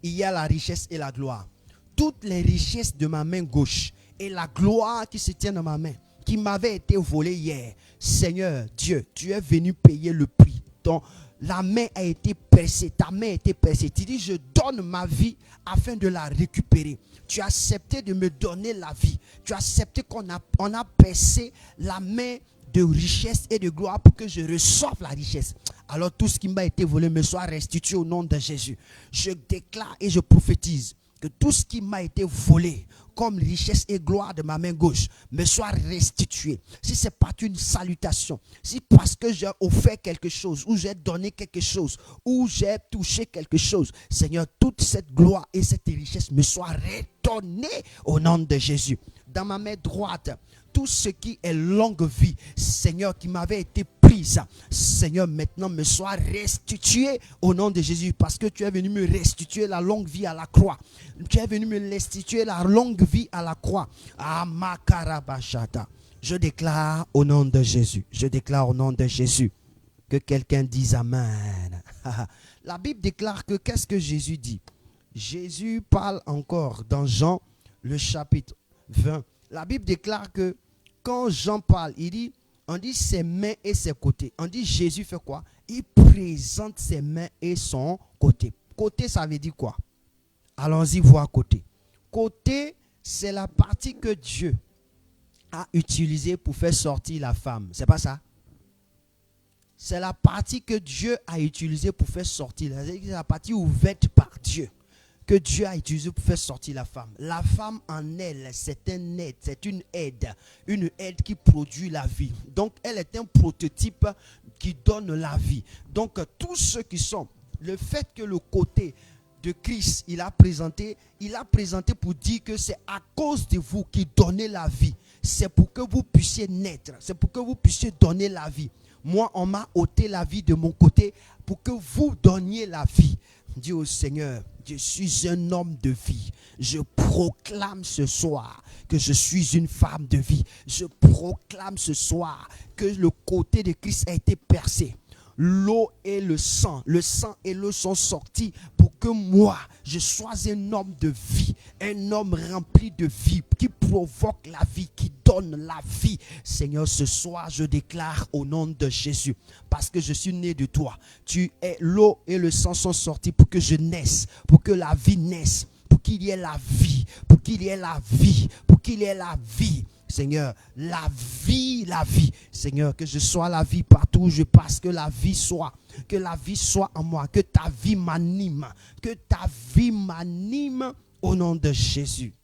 il y a la richesse et la gloire. Toutes les richesses de ma main gauche et la gloire qui se tient dans ma main, qui m'avait été volée hier. Seigneur, Dieu, tu es venu payer le prix. Donc, la main a été percée, ta main a été percée. Tu dis, je donne ma vie afin de la récupérer. Tu as accepté de me donner la vie. Tu as accepté qu'on a percé la main de richesse et de gloire pour que je reçoive la richesse. Alors tout ce qui m'a été volé me soit restitué au nom de Jésus. Je déclare et je prophétise que tout ce qui m'a été volé comme richesse et gloire de ma main gauche me soit restitué. Si c'est pas une salutation, si parce que j'ai offert quelque chose, ou j'ai donné quelque chose, ou j'ai touché quelque chose, Seigneur, toute cette gloire et cette richesse me soit redonnée au nom de Jésus. Dans ma main droite, tout ce qui est longue vie, Seigneur, qui m'avait été prise, Seigneur, maintenant me soit restitué au nom de Jésus, parce que tu es venu me restituer la longue vie à la croix. Tu es venu me restituer la longue vie à la croix. Amakarabashata. Je déclare au nom de Jésus. Je déclare au nom de Jésus. Que quelqu'un dise Amen. La Bible déclare que qu'est-ce que Jésus dit? Jésus parle encore dans Jean le chapitre 20. La Bible déclare que quand Jean parle, il dit, on dit ses mains et ses côtés. On dit Jésus fait quoi? il présente ses mains et son côté. Côté, ça veut dire quoi? Allons-y voir côté. Côté, c'est la partie que Dieu a utilisée pour faire sortir la femme. C'est pas ça? C'est la partie que Dieu a utilisée pour faire sortir. C'est la partie ouverte par Dieu. Que Dieu a utilisée pour faire sortir la femme. La femme en elle, c'est un aide, c'est une aide qui produit la vie. Donc, elle est un prototype qui donne la vie. Donc, tous ceux qui sont, le fait que le côté de Christ, il a présenté pour dire que c'est à cause de vous qui donnez la vie. C'est pour que vous puissiez naître, c'est pour que vous puissiez donner la vie. Moi, on m'a ôté la vie de mon côté pour que vous donniez la vie. Dis au Seigneur, je suis un homme de vie. Je proclame ce soir que je suis une femme de vie. Je proclame ce soir que le côté de Christ a été percé. L'eau et le sang et l'eau sont sortis pour que moi, je sois un homme de vie, un homme rempli de vie, qui provoque la vie, qui donne la vie. Seigneur, ce soir, je déclare au nom de Jésus, parce que je suis né de toi. L'eau et le sang sont sortis pour que je naisse, pour que la vie naisse, pour qu'il y ait la vie, pour qu'il y ait la vie, pour qu'il y ait la vie. Seigneur, la vie. Seigneur, que je sois la vie partout où je passe, que la vie soit en moi, que ta vie m'anime, au nom de Jésus.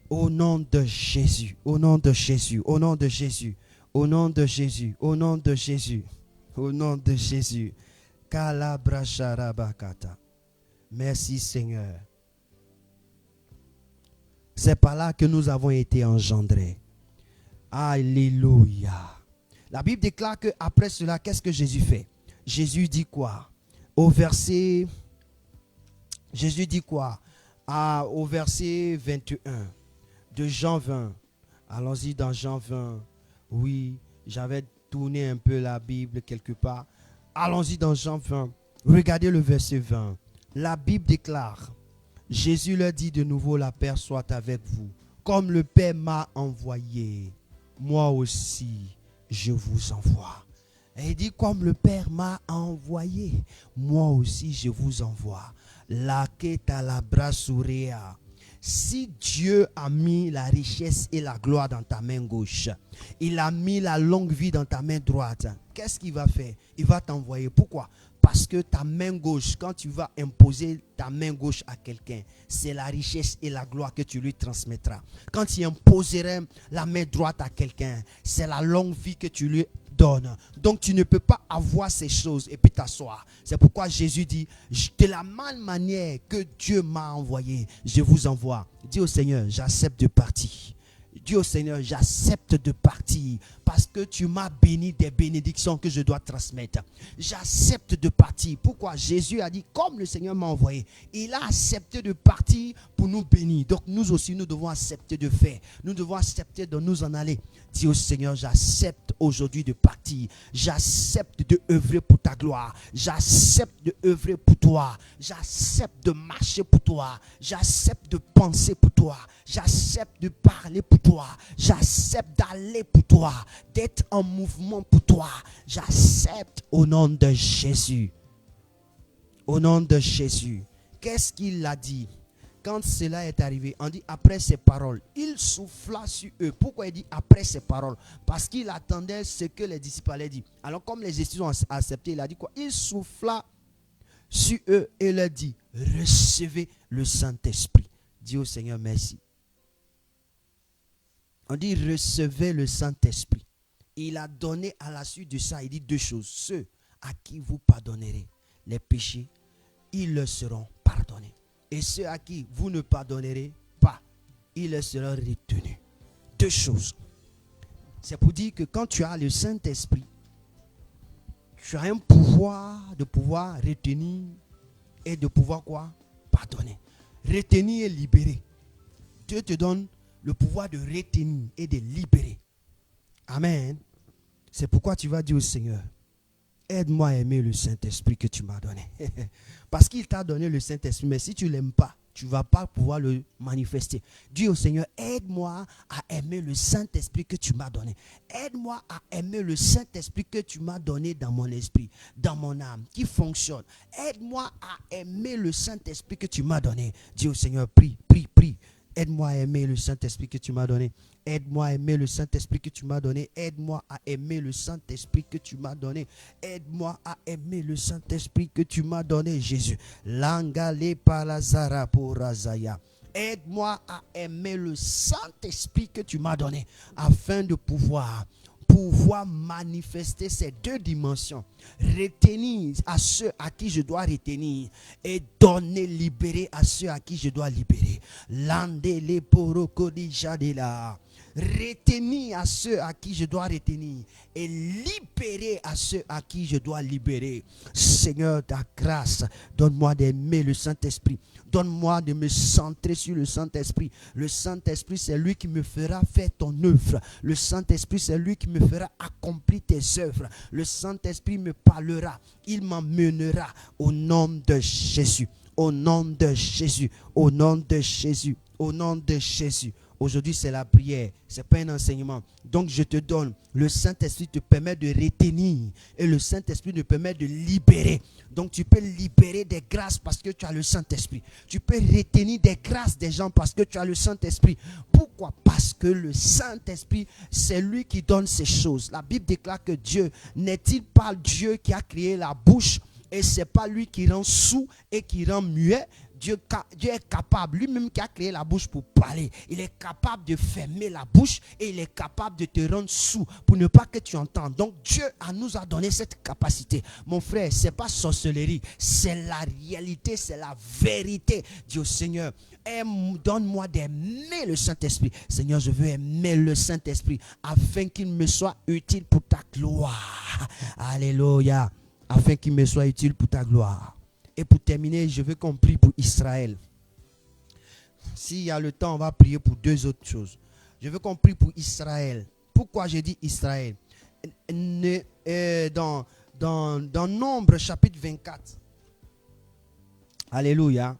Au nom de Jésus, au nom de Jésus, au nom de Jésus, au nom de Jésus, au nom de Jésus, au nom de Jésus. Kalabrasharabakata. Merci Seigneur. C'est par là que nous avons été engendrés. Alléluia. La Bible déclare qu'après cela, qu'est-ce que Jésus fait? Jésus dit quoi? Au verset 21 de Jean 20. Allons-y dans Jean 20. Oui, j'avais tourné un peu la Bible quelque part. Allons-y dans Jean 20. Regardez le verset 20. La Bible déclare, Jésus leur dit de nouveau, la paix soit avec vous. Comme le Père m'a envoyé, moi aussi je vous envoie. Et il dit, comme le Père m'a envoyé, moi aussi je vous envoie. La queta la brasurea. Si Dieu a mis la richesse et la gloire dans ta main gauche, il a mis la longue vie dans ta main droite, qu'est-ce qu'il va faire? Il va t'envoyer. Pourquoi? Parce que ta main gauche, quand tu vas imposer ta main gauche à quelqu'un, c'est la richesse et la gloire que tu lui transmettras. Quand tu imposerais la main droite à quelqu'un, c'est la longue vie que tu lui donnes. Donc tu ne peux pas avoir ces choses et puis t'asseoir. C'est pourquoi Jésus dit, de la même manière que Dieu m'a envoyé, je vous envoie. Dis au Seigneur, j'accepte de partir. Dis au Seigneur, j'accepte de partir parce que tu m'as béni des bénédictions que je dois transmettre. J'accepte de partir. Pourquoi? Jésus a dit, comme le Seigneur m'a envoyé, il a accepté de partir pour nous bénir. Donc nous aussi, nous devons accepter de faire. Nous devons accepter de nous en aller. Dis au Seigneur, j'accepte aujourd'hui de partir. J'accepte de œuvrer pour ta gloire. J'accepte de œuvrer pour toi. J'accepte de marcher pour toi. J'accepte de penser pour toi. J'accepte de parler pour toi. J'accepte d'aller pour toi. D'être en mouvement pour toi. J'accepte au nom de Jésus. Au nom de Jésus. Qu'est-ce qu'il a dit? Quand cela est arrivé, on dit après ces paroles, il souffla sur eux. Pourquoi il dit après ces paroles? Parce qu'il attendait ce que les disciples allaient dire. Alors comme les disciples ont accepté, il a dit quoi? Il souffla sur eux et leur dit, recevez le Saint-Esprit. Dis au Seigneur merci. On dit recevez le Saint-Esprit. Il a donné à la suite de ça, il dit deux choses. Ceux à qui vous pardonnerez les péchés, ils leur seront pardonnés. Et ceux à qui vous ne pardonnerez pas, ils leur seront retenus. Deux choses. C'est pour dire que quand tu as le Saint-Esprit, tu as un pouvoir de pouvoir retenir et de pouvoir quoi? Pardonner. Retenir et libérer. Dieu te donne le pouvoir de retenir et de libérer. Amen. C'est pourquoi tu vas dire au Seigneur, Aide-moi à aimer le Saint-Esprit que tu m'as donné. Parce qu'il t'a donné le Saint-Esprit, mais si tu ne l'aimes pas, tu ne vas pas pouvoir le manifester. Dis au Seigneur, aide-moi à aimer le Saint-Esprit que tu m'as donné. Aide-moi à aimer le Saint-Esprit que tu m'as donné dans mon esprit, dans mon âme, qui fonctionne. Aide-moi à aimer le Saint-Esprit que tu m'as donné. Dis au Seigneur, prie, prie, prie. Aide-moi à aimer le Saint-Esprit que tu m'as donné. Aide-moi à aimer le Saint-Esprit que tu m'as donné. Aide-moi à aimer le Saint-Esprit que tu m'as donné. Aide-moi à aimer le Saint-Esprit que tu m'as donné, Jésus. Langale palazara porazaya. Aide-moi à aimer le Saint-Esprit que tu m'as donné afin de pouvoir manifester ces deux dimensions. Retenir à ceux à qui je dois retenir et donner, libérer à ceux à qui je dois libérer. Landele porokodijadela. Retenir à ceux à qui je dois retenir et libérer à ceux à qui je dois libérer. Seigneur, ta grâce, donne-moi d'aimer le Saint-Esprit. Donne-moi de me centrer sur le Saint-Esprit. Le Saint-Esprit, c'est lui qui me fera faire ton œuvre. Le Saint-Esprit, c'est lui qui me fera accomplir tes œuvres. Le Saint-Esprit me parlera. Il m'emmènera au nom de Jésus. Au nom de Jésus. Au nom de Jésus. Au nom de Jésus. Aujourd'hui, c'est la prière. Ce n'est pas un enseignement. Donc, je te donne. Le Saint-Esprit te permet de retenir. Et le Saint-Esprit te permet de libérer. Donc, tu peux libérer des grâces parce que tu as le Saint-Esprit. Tu peux retenir des grâces des gens parce que tu as le Saint-Esprit. Pourquoi? Parce que le Saint-Esprit, c'est lui qui donne ces choses. La Bible déclare que Dieu, n'est-il pas Dieu qui a créé la bouche? Et ce n'est pas lui qui rend sourd et qui rend muet. Dieu est capable, lui-même qui a créé la bouche pour parler, il est capable de fermer la bouche et il est capable de te rendre sourd pour ne pas que tu entendes. Donc Dieu nous a donné cette capacité. Mon frère, ce n'est pas sorcellerie, c'est la réalité, c'est la vérité. Dis au Seigneur, donne-moi d'aimer le Saint-Esprit. Seigneur, je veux aimer le Saint-Esprit afin qu'il me soit utile pour ta gloire. Alléluia. Afin qu'il me soit utile pour ta gloire. Et pour terminer, je veux qu'on prie pour Israël. S'il y a le temps, on va prier pour deux autres choses. Je veux qu'on prie pour Israël. Pourquoi j'ai dit Israël? Dans Nombre chapitre 24. Alléluia.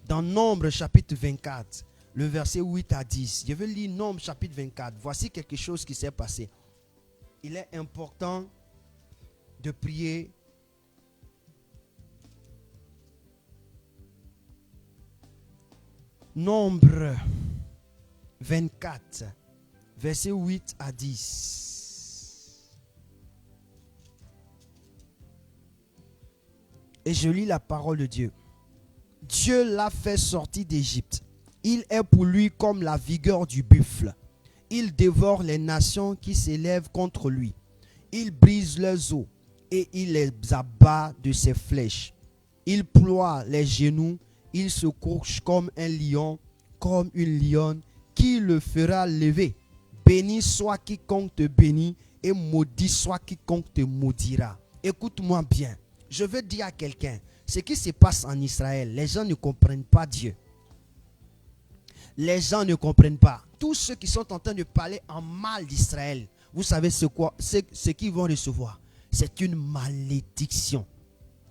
Dans Nombre chapitre 24, le verset 8 à 10. Je veux lire Nombre chapitre 24. Voici quelque chose qui s'est passé. Il est important de prier. Nombre 24, verset 8 à 10. Et je lis la parole de Dieu. Dieu l'a fait sortir d'Égypte. Il est pour lui comme la vigueur du buffle. Il dévore les nations qui s'élèvent contre lui. Il brise leurs os et il les abat de ses flèches. Il ploie les genoux. Il se couche comme un lion, comme une lionne, qui le fera lever. Béni soit quiconque te bénit et maudit soit quiconque te maudira. Écoute-moi bien. Je veux dire à quelqu'un, ce qui se passe en Israël, les gens ne comprennent pas Dieu. Les gens ne comprennent pas. Tous ceux qui sont en train de parler en mal d'Israël, vous savez ce qu'ils vont recevoir. C'est une malédiction.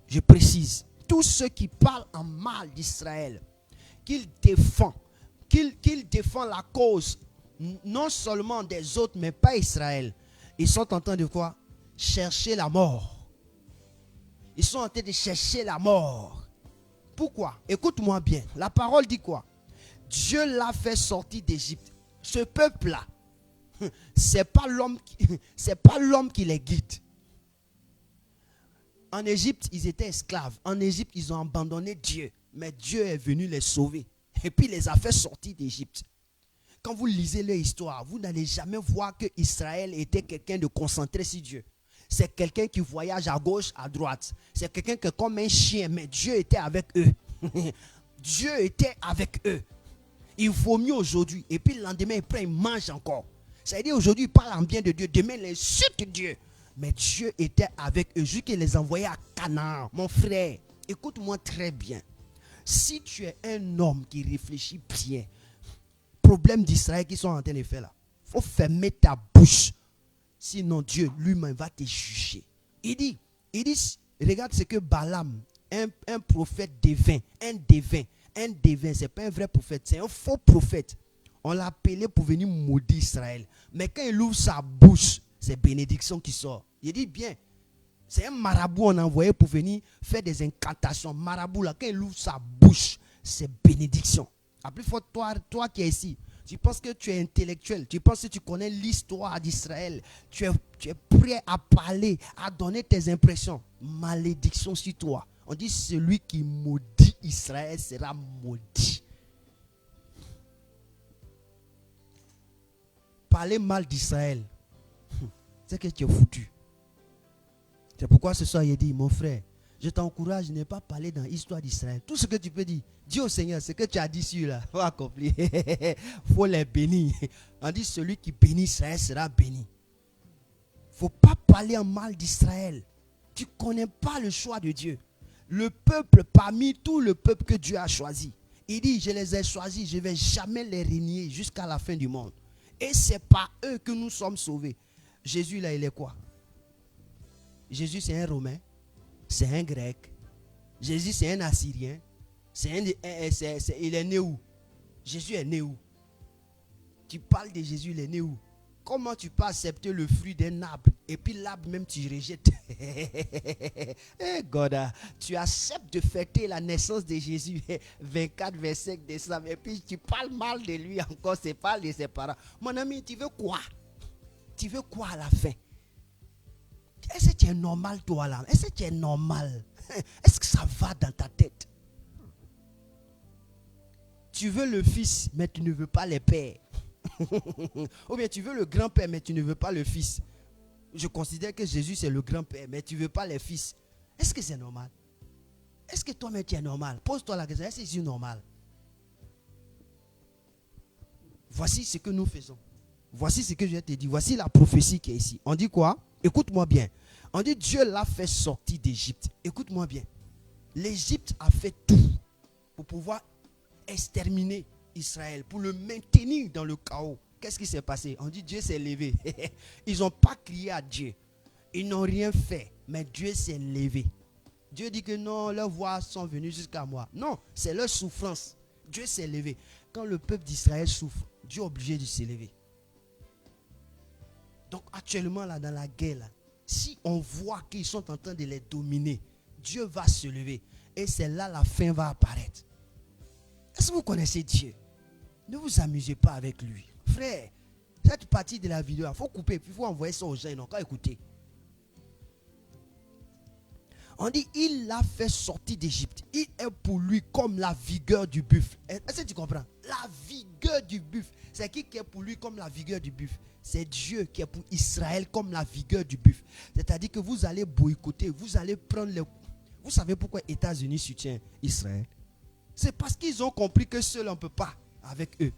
Je précise. Tous ceux qui parlent en mal d'Israël, qu'ils défendent la cause, non seulement des autres, mais pas Israël. Ils sont en train de quoi? Chercher la mort. Ils sont en train de chercher la mort. Pourquoi? Écoute-moi bien. La parole dit quoi? Dieu l'a fait sortir d'Égypte. Ce peuple-là, c'est pas l'homme qui les guide. En Égypte, ils étaient esclaves. En Égypte, ils ont abandonné Dieu. Mais Dieu est venu les sauver. Et puis, il les a fait sortir d'Égypte. Quand vous lisez leur histoire, vous n'allez jamais voir que Israël était quelqu'un de concentré sur Dieu. C'est quelqu'un qui voyage à gauche, à droite. C'est quelqu'un qui est comme un chien, mais Dieu était avec eux. Dieu était avec eux. Il vaut mieux aujourd'hui. Et puis, le lendemain, il mange encore. Ça veut dire aujourd'hui, il parle en bien de Dieu. Demain, il insulte Dieu. Mais Dieu était avec eux, jusqu'à les envoyer à Canaan. Mon frère, écoute-moi très bien. Si tu es un homme qui réfléchit bien, problème d'Israël qui sont en train de faire là, il faut fermer ta bouche. Sinon Dieu lui-même va te juger. Il dit, Il dit, regarde ce que Balaam, un prophète devint, un devin, c'est pas un vrai prophète, c'est un faux prophète. On l'a appelé pour venir maudire Israël. Mais quand il ouvre sa bouche, c'est bénédiction qui sort. Il dit bien, c'est un marabout on a envoyé pour venir faire des incantations. Marabout là, quand il ouvre sa bouche, c'est bénédiction. Après, toi qui es ici, tu penses que tu es intellectuel, tu penses que tu connais l'histoire d'Israël, tu es prêt à parler, à donner tes impressions. Malédiction sur toi. On dit celui qui maudit Israël sera maudit. Parler mal d'Israël, c'est que tu es foutu. C'est pourquoi ce soir il dit, mon frère, je t'encourage, ne pas parler dans l'histoire d'Israël. Tout ce que tu peux dire, dis au Seigneur, ce que tu as dit sur là, il faut accomplir. Il faut les bénir. On dit celui qui bénit Israël sera béni. Il ne faut pas parler en mal d'Israël. Tu ne connais pas le choix de Dieu. Le peuple parmi tout le peuple que Dieu a choisi. Il dit, je les ai choisis, je ne vais jamais les régner jusqu'à la fin du monde. Et c'est par eux que nous sommes sauvés. Jésus là, il est quoi? Jésus c'est un Romain, c'est un Grec. Jésus c'est un Assyrien. Il est né où? Jésus est né où? Tu parles de Jésus, il est né où? Comment tu peux accepter le fruit d'un arbre et puis l'arbre même tu rejettes? Eh God, tu acceptes de fêter la naissance de Jésus 24, 25 décembre et puis tu parles mal de lui encore, c'est pas de ses parents. Mon ami, tu veux quoi? Tu veux quoi à la fin? Est-ce que tu es normal toi là? Est-ce que tu es normal? Est-ce que ça va dans ta tête? Tu veux le fils, mais tu ne veux pas les pères. Ou bien tu veux le grand-père, mais tu ne veux pas le fils. Je considère que Jésus c'est le grand-père, mais tu ne veux pas les fils. Est-ce que c'est normal? Est-ce que toi-même tu es normal? Pose-toi la question, est-ce que c'est normal? Voici ce que nous faisons. Voici ce que je te dis. Voici la prophétie qui est ici. On dit quoi? Écoute-moi bien. On dit Dieu l'a fait sortir d'Égypte. Écoute-moi bien. L'Égypte a fait tout pour pouvoir exterminer Israël, pour le maintenir dans le chaos. Qu'est-ce qui s'est passé? On dit Dieu s'est levé. Ils n'ont pas crié à Dieu. Ils n'ont rien fait. Mais Dieu s'est levé. Dieu dit que non, leurs voix sont venues jusqu'à moi. Non, c'est leur souffrance. Dieu s'est levé. Quand le peuple d'Israël souffre, Dieu est obligé de se lever. Donc actuellement là dans la guerre, là, si on voit qu'ils sont en train de les dominer, Dieu va se lever. Et c'est là la fin va apparaître. Est-ce que vous connaissez Dieu? Ne vous amusez pas avec lui. Frère, cette partie de la vidéo, il faut couper, puis il faut envoyer ça aux gens, ils n'ont qu'à écouter. On dit, il l'a fait sortir d'Égypte. Il est pour lui comme la vigueur du buffle. Est-ce que tu comprends? La vigueur du buffle. C'est qui est pour lui comme la vigueur du buffle? C'est Dieu qui est pour Israël comme la vigueur du buffle. C'est-à-dire que vous allez boycotter, vous allez prendre le... Vous savez pourquoi les États-Unis soutiennent Israël? C'est parce qu'ils ont compris que seul on ne peut pas avec eux.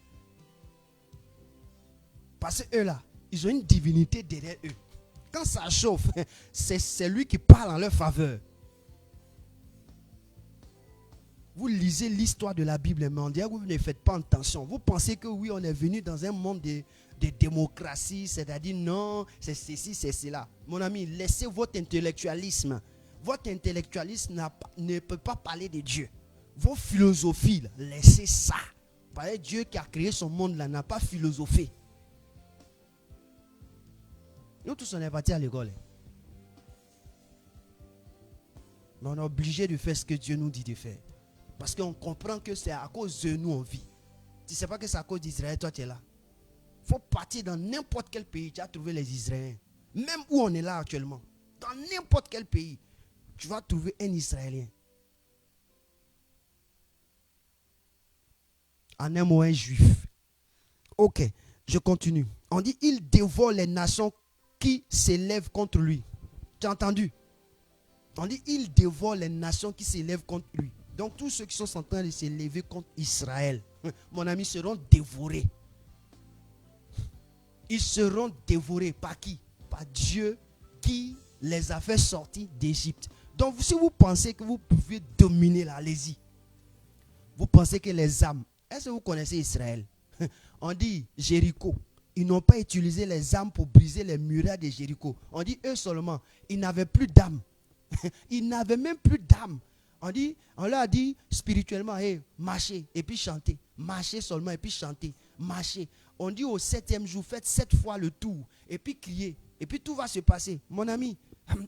Parce que eux là, ils ont une divinité derrière eux. Quand ça chauffe, c'est lui qui parle en leur faveur. Vous lisez l'histoire de la Bible, mais on dirait que vous ne faites pas attention. Vous pensez que oui, on est venu dans un monde de démocratie, c'est-à-dire non, c'est ceci, c'est cela. Mon ami, laissez votre intellectualisme. Votre intellectualisme ne peut pas parler de Dieu. Vos philosophies, laissez ça. Parce que Dieu qui a créé son monde là n'a pas philosophé. Nous tous on est partis à l'école. Mais on est obligé de faire ce que Dieu nous dit de faire. Parce qu'on comprend que c'est à cause de nous on vit. Tu ne sais pas que c'est à cause d'Israël, toi tu es là. Il faut partir dans n'importe quel pays, tu vas trouver les Israéliens. Même où on est là actuellement. Dans n'importe quel pays, tu vas trouver un Israélien. En un mot, un juif. Ok, je continue. On dit, il dévore les nations qui s'élèvent contre lui. Tu as entendu? On dit, il dévore les nations qui s'élèvent contre lui. Donc, tous ceux qui sont en train de s'élever contre Israël, mon ami, seront dévorés. Ils seront dévorés par qui? Par Dieu qui les a fait sortir d'Égypte. Donc, si vous pensez que vous pouvez dominer là, allez-y. Vous pensez que les âmes... Est-ce que vous connaissez Israël? On dit Jéricho. Ils n'ont pas utilisé les armes pour briser les murailles de Jéricho. On dit eux seulement. Ils n'avaient plus d'âmes. Ils n'avaient même plus d'âme. On leur a dit spirituellement, hey, marchez et puis chantez. Marchez seulement et puis chantez. Marchez. On dit au 7e jour, faites 7 fois le tour et puis criez. Et puis tout va se passer. Mon ami,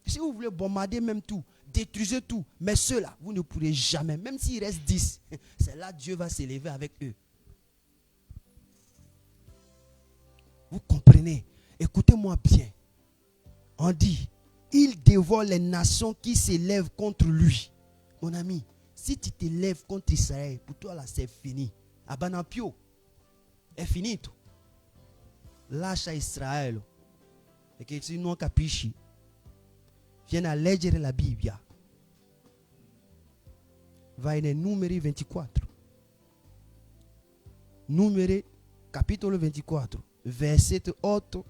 si vous voulez bombarder même tout, détruisez tout. Mais ceux-là, vous ne pourrez jamais. Même s'il reste 10, c'est là que Dieu va s'élever avec eux. Vous comprenez? Écoutez-moi bien. On dit, il dévore les nations qui s'élèvent contre lui. Mon ami, si tu t'élèves contre Israël, pour toi là, c'est fini. Abanampio, è finito. Lascia Israele. Perché se non capisci, vieni a leggere la Bibbia. Vai nei Numeri 24. Numeri, capitolo 24, versetto 8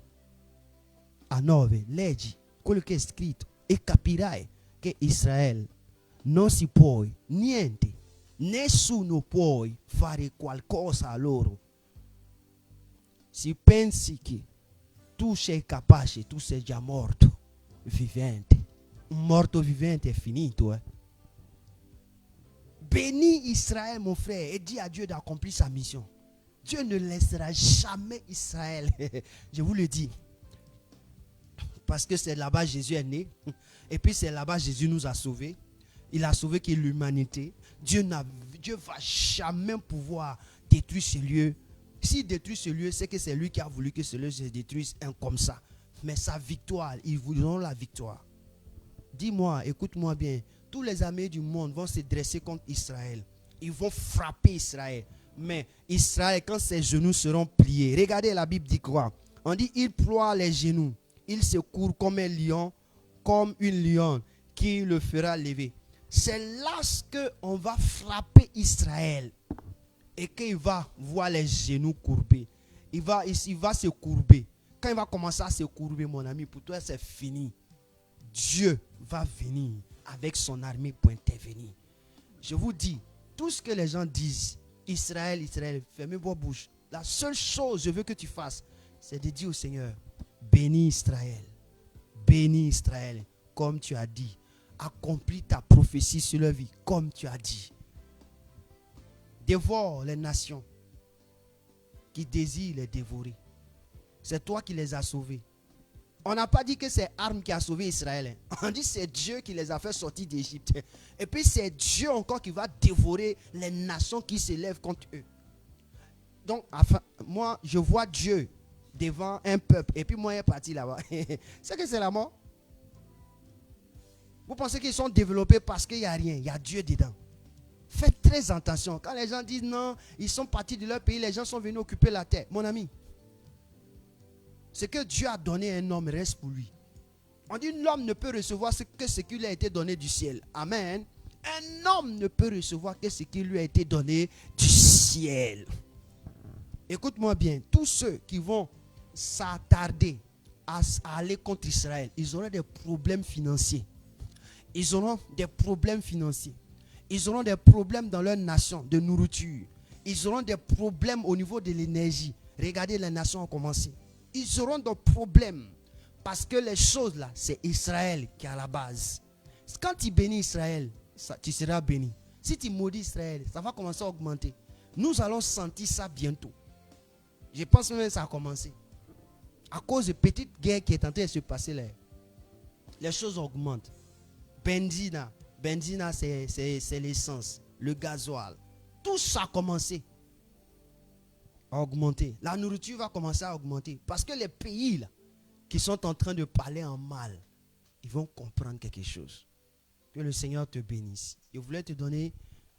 a 9. Leggi quello che è scritto e capirai che Israele non si può niente. Nessuno può fare qualcosa a loro. Si pensi che tu sei capace, tu sei già morto, vivente. Un morto vivente è finito. Bénis Israël, mon frère, et dis à Dieu d'accomplir sa mission. Dieu ne laissera jamais Israël. Je vous le dis. Parce que c'est là-bas Jésus est né. Et puis c'est là-bas Jésus nous a sauvés. Il a sauvé que l'humanité. Dieu ne va jamais pouvoir détruire ce lieu. S'il détruit ce lieu, c'est que c'est lui qui a voulu que ce lieu se détruise comme ça. Mais sa victoire, ils voudront la victoire. Dis-moi, écoute-moi bien. Tous les armées du monde vont se dresser contre Israël. Ils vont frapper Israël. Mais Israël, quand ses genoux seront pliés, regardez la Bible dit quoi? On dit, il ploie les genoux. Il se court comme un lion, comme une lionne qui le fera lever. C'est là qu'on va frapper Israël. Et qu'il va voir les genoux courbés. Il va se courber. Quand il va commencer à se courber, mon ami, pour toi c'est fini. Dieu va venir avec son armée pour intervenir. Je vous dis, tout ce que les gens disent, Israël, Israël, fermez vos bouches. La seule chose que je veux que tu fasses, c'est de dire au Seigneur, bénis Israël, comme tu as dit. Accomplis ta prophétie sur leur vie, comme tu as dit. Dévore les nations qui désirent les dévorer. C'est toi qui les as sauvés. On n'a pas dit que c'est arme qui a sauvé Israël. On dit que c'est Dieu qui les a fait sortir d'Égypte. Et puis c'est Dieu encore qui va dévorer les nations qui s'élèvent contre eux. Donc, enfin, moi, je vois Dieu devant un peuple. Et puis moi, il est parti là-bas. C'est que c'est la mort. Vous pensez qu'ils sont développés parce qu'il n'y a rien. Il y a Dieu dedans. Faites très attention. Quand les gens disent non, ils sont partis de leur pays, les gens sont venus occuper la terre. Mon ami, ce que Dieu a donné à un homme reste pour lui. On dit l'homme ne peut recevoir que ce qui lui a été donné du ciel. Amen. Un homme ne peut recevoir que ce qui lui a été donné du ciel. Écoute-moi bien. Tous ceux qui vont s'attarder à aller contre Israël, ils auront des problèmes financiers. Ils auront des problèmes financiers. Ils auront des problèmes dans leur nation de nourriture. Ils auront des problèmes au niveau de l'énergie. Regardez, les nations ont commencé. Ils auront des problèmes. Parce que les choses là, c'est Israël qui est à la base. Quand tu bénis Israël, tu seras béni. Si tu maudis Israël, ça va commencer à augmenter. Nous allons sentir ça bientôt. Je pense même que ça a commencé. À cause de petites guerres qui est en train de se passer là. Les choses augmentent. Benzina, c'est l'essence, le gasoil. Tout ça a commencé à augmenter. La nourriture va commencer à augmenter. Parce que les pays là, qui sont en train de parler en mal, ils vont comprendre quelque chose. Que le Seigneur te bénisse. Je voulais te donner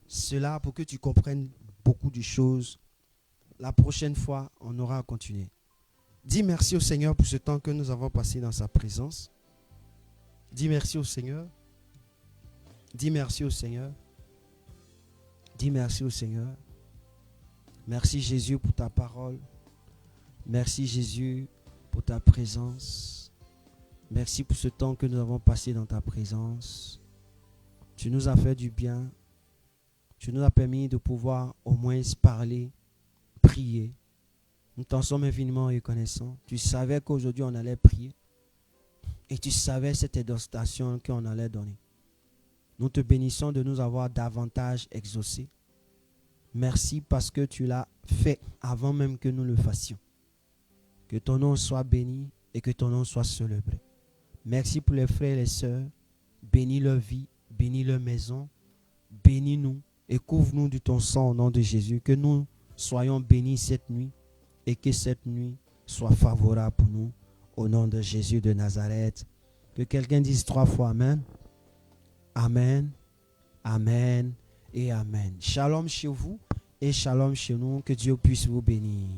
cela pour que tu comprennes beaucoup de choses. La prochaine fois, on aura à continuer. Dis merci au Seigneur pour ce temps que nous avons passé dans sa présence. Dis merci au Seigneur. Dis merci au Seigneur. Dis merci au Seigneur. Merci Jésus pour ta parole. Merci Jésus pour ta présence. Merci pour ce temps que nous avons passé dans ta présence. Tu nous as fait du bien. Tu nous as permis de pouvoir au moins parler, prier. Nous t'en sommes infiniment reconnaissants. Tu savais qu'aujourd'hui on allait prier. Et tu savais cette exhortation qu'on allait donner. Nous te bénissons de nous avoir davantage exaucés. Merci parce que tu l'as fait avant même que nous le fassions. Que ton nom soit béni et que ton nom soit célébré. Merci pour les frères et les sœurs. Bénis leur vie, bénis leur maison. Bénis-nous et couvre-nous de ton sang au nom de Jésus. Que nous soyons bénis cette nuit et que cette nuit soit favorable pour nous au nom de Jésus de Nazareth. Que quelqu'un dise 3 fois Amen. Amen, Amen et Amen. Shalom chez vous et shalom chez nous. Que Dieu puisse vous bénir.